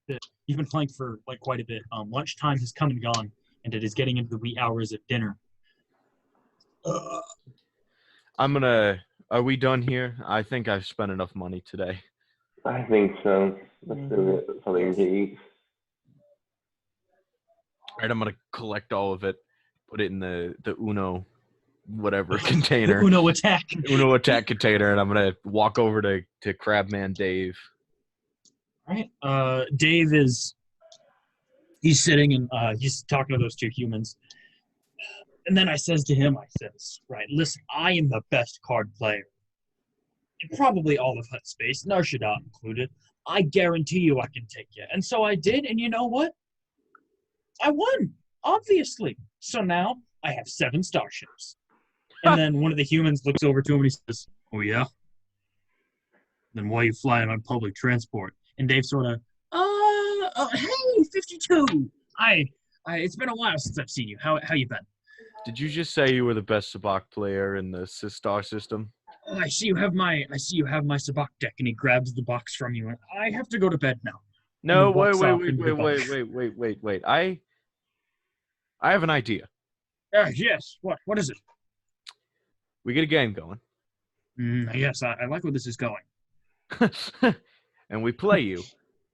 that you've been playing for like quite a bit. Lunchtime has come and gone, and it is getting into the wee hours of dinner. Are we done here? I think I've spent enough money today. I think so. Let's do it. Something to eat. All right, I'm gonna collect all of it, put it in the Uno whatever container. Uno attack. Uno attack container, and I'm gonna walk over to Crabman Dave. All right. Dave he's sitting and he's talking to those 2 humans. And then I says to him, right, listen, I am the best card player in probably all of Hutt space, Nar Shaddaa included. I guarantee you I can take you. And so I did, and you know what? I won, obviously. So now I have 7 starships. And then one of the humans looks over to him and he says, oh, yeah? Then why are you flying on public transport? And Dave sort of, hey, 52. It's been a while since I've seen you. How you been? Did you just say you were the best Sabak player in the star system? Oh, I see you have my Sabak deck, and he grabs the box from you. And I have to go to bed now. No, And he wait. walks off into the box. I have an idea. Yes. What is it? We get a game going. Yes, I like where this is going. And we play you,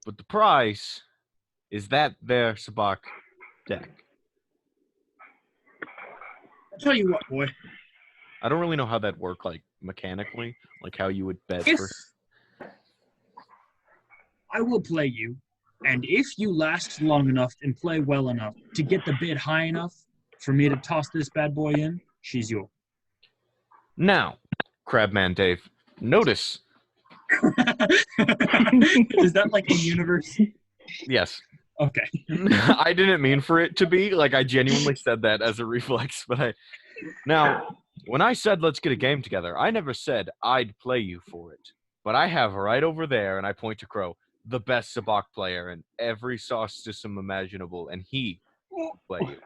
but the prize is that there Sabak deck. I'll tell you what, boy. I don't really know how that worked, like mechanically, like how you would bet If for. I will play you, and if you last long enough and play well enough to get the bid high enough for me to toss this bad boy in, she's yours. Now, Crabman Dave, notice. Is that like a universe? Yes. Okay. I didn't mean for it to be. Like, I genuinely said that as a reflex. But now, when I said let's get a game together, I never said I'd play you for it. But I have right over there, and I point to Crow, the best Sabak player in every sauce system imaginable, and he will play you.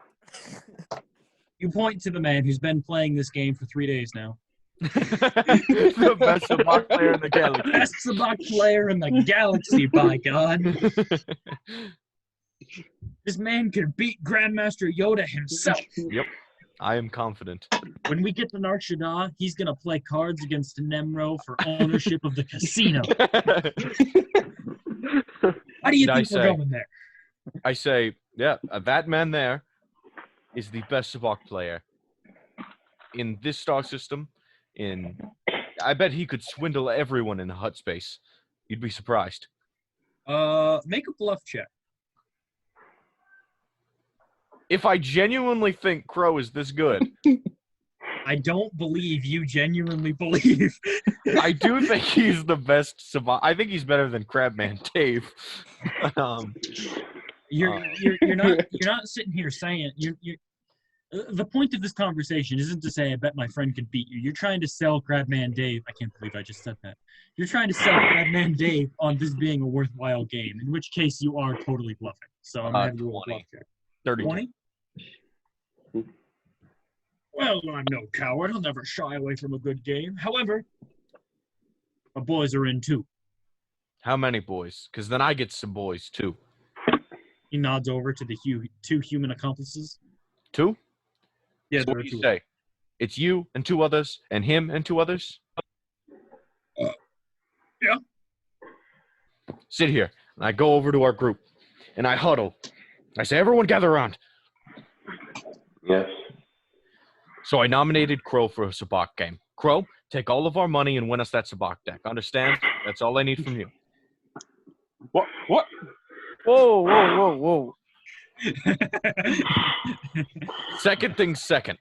You point to the man who's been playing this game for 3 days now. The best Sabak player in the galaxy. Best Sabak player in the galaxy, by God. This man could beat Grandmaster Yoda himself. Yep. I am confident. When we get to Nar Shaddaa, he's going to play cards against Nemro for ownership of the casino. Why do you think we're going there? I say, yeah, that man there is the best Sabacc player. In this star system, I bet he could swindle everyone in the Hutt space. You'd be surprised. Make a bluff check. If I genuinely think Crow is this good, I don't believe you genuinely believe. I do think he's the best Sabacc. I think he's better than Crabman Dave. You're not sitting here saying the point of this conversation isn't to say I bet my friend could beat you. You're trying to sell Crabman Dave. I can't believe I just said that. You're trying to sell Crabman Dave on this being a worthwhile game, in which case you are totally bluffing. So I'm going to have to roll a bluff check. 30. 20? Well, I'm no coward. I'll never shy away from a good game. However, my boys are in too. How many boys? Because then I get some boys too. He nods over to the two human accomplices. 2? Yeah, So there what are do two. you say? It's you and 2 others, and him and 2 others? Yeah. Sit here, and I go over to our group, and I huddle. I say, everyone gather around. Yes. So I nominated Crow for a Sabacc game. Crow, take all of our money and win us that Sabacc deck. Understand? That's all I need from you. What? Whoa, whoa, whoa, whoa. Second thing second.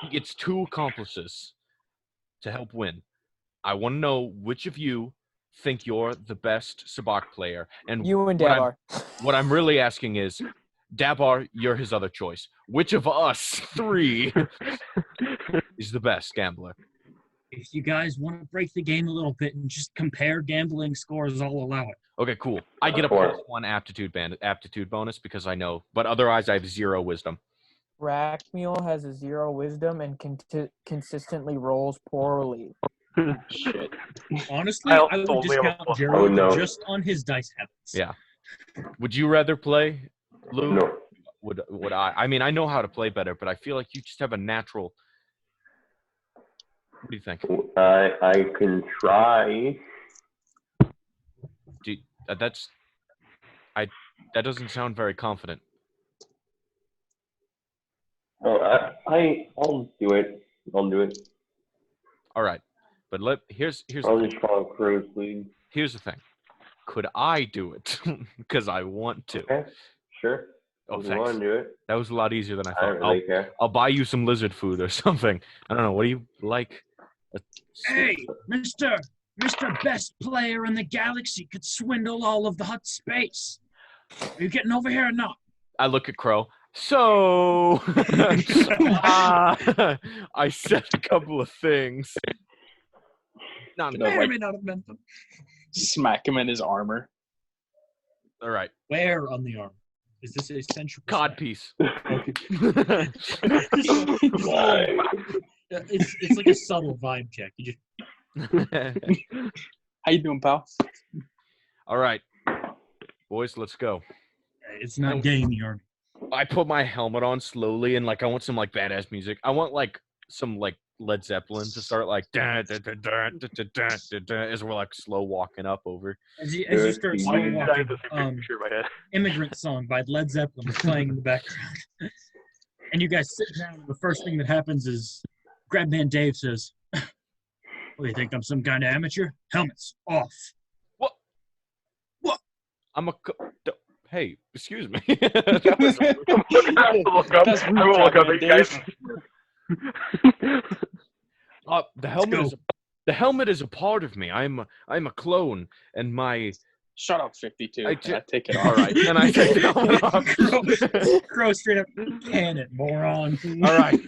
He gets 2 accomplices to help win. I want to know which of you think you're the best Sabacc player. And You and Dabar. what I'm really asking is, Dabar, you're his other choice. Which of us 3 is the best gambler? If you guys want to break the game a little bit and just compare gambling scores, I'll allow it. Okay, cool. I get a +1 aptitude bonus because I know, but otherwise I have 0 wisdom. Rackmule has a 0 wisdom and consistently rolls poorly. Shit. Honestly, I I also would only have discount a +1. Gerald Oh, no. just on his dice habits. Yeah. Would you rather play, Lou? No. Would I? I mean, I know how to play better, but I feel like you just have a natural. What do you think? I can try. That doesn't sound very confident. Oh, I'll do it. I'll do it. All right, but here's I'll just follow Crow's lead. here's the thing. Could I do it? Because I want to. Okay, sure. Oh, If you want thanks. to do it, That was a lot easier than I I thought. don't really care. I'll buy you some lizard food or something. I don't know. What do you like? Hey, Mr. Best Player in the Galaxy could swindle all of the Hutt space. Are you getting over here or not? I look at Crow. So, I said a couple of things. Not No, May or like- may not have meant them. Smack him in his armor. all right. Where on the arm? Is this a central? Codpiece. Why? It's like a subtle vibe check. You just How you doing, pal? All right, boys, let's go. it's not getting the arm. I put my helmet on slowly, and I want some badass music. I want some Led Zeppelin to start as we're slow walking up over. As you start Why slow did I walking, have this picture in my head? Immigrant Song by Led Zeppelin is playing in the background. And you guys sit down, and the first thing that happens is Grabman Dave says, "What do you think? I'm some kind of amateur? Helmets off." Hey, excuse me. I will look up. That's I will look up, rude, guys. The helmet is a part of me. I'm a clone, and my. Shut up, 52. I I take it All off. right, then I take the helmet off. Crow straight up, can it, moron. All right.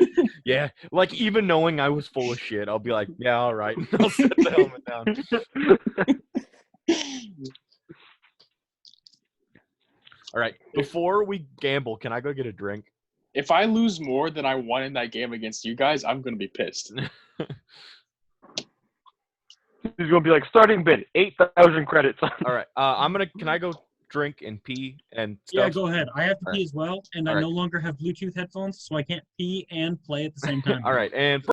Yeah. Even knowing I was full of shit, I'll be like, yeah, all right. I'll set the helmet down. All right. Before we gamble, can I go get a drink? If I lose more than I won in that game against you guys, I'm going to be pissed. He's gonna be like starting bid 8,000 credits. All right. Can I go drink and pee and Yeah, stuff? go ahead. I have to All pee right. as well, and I All right. no longer have Bluetooth headphones, so I can't pee and play at the same time. All right, and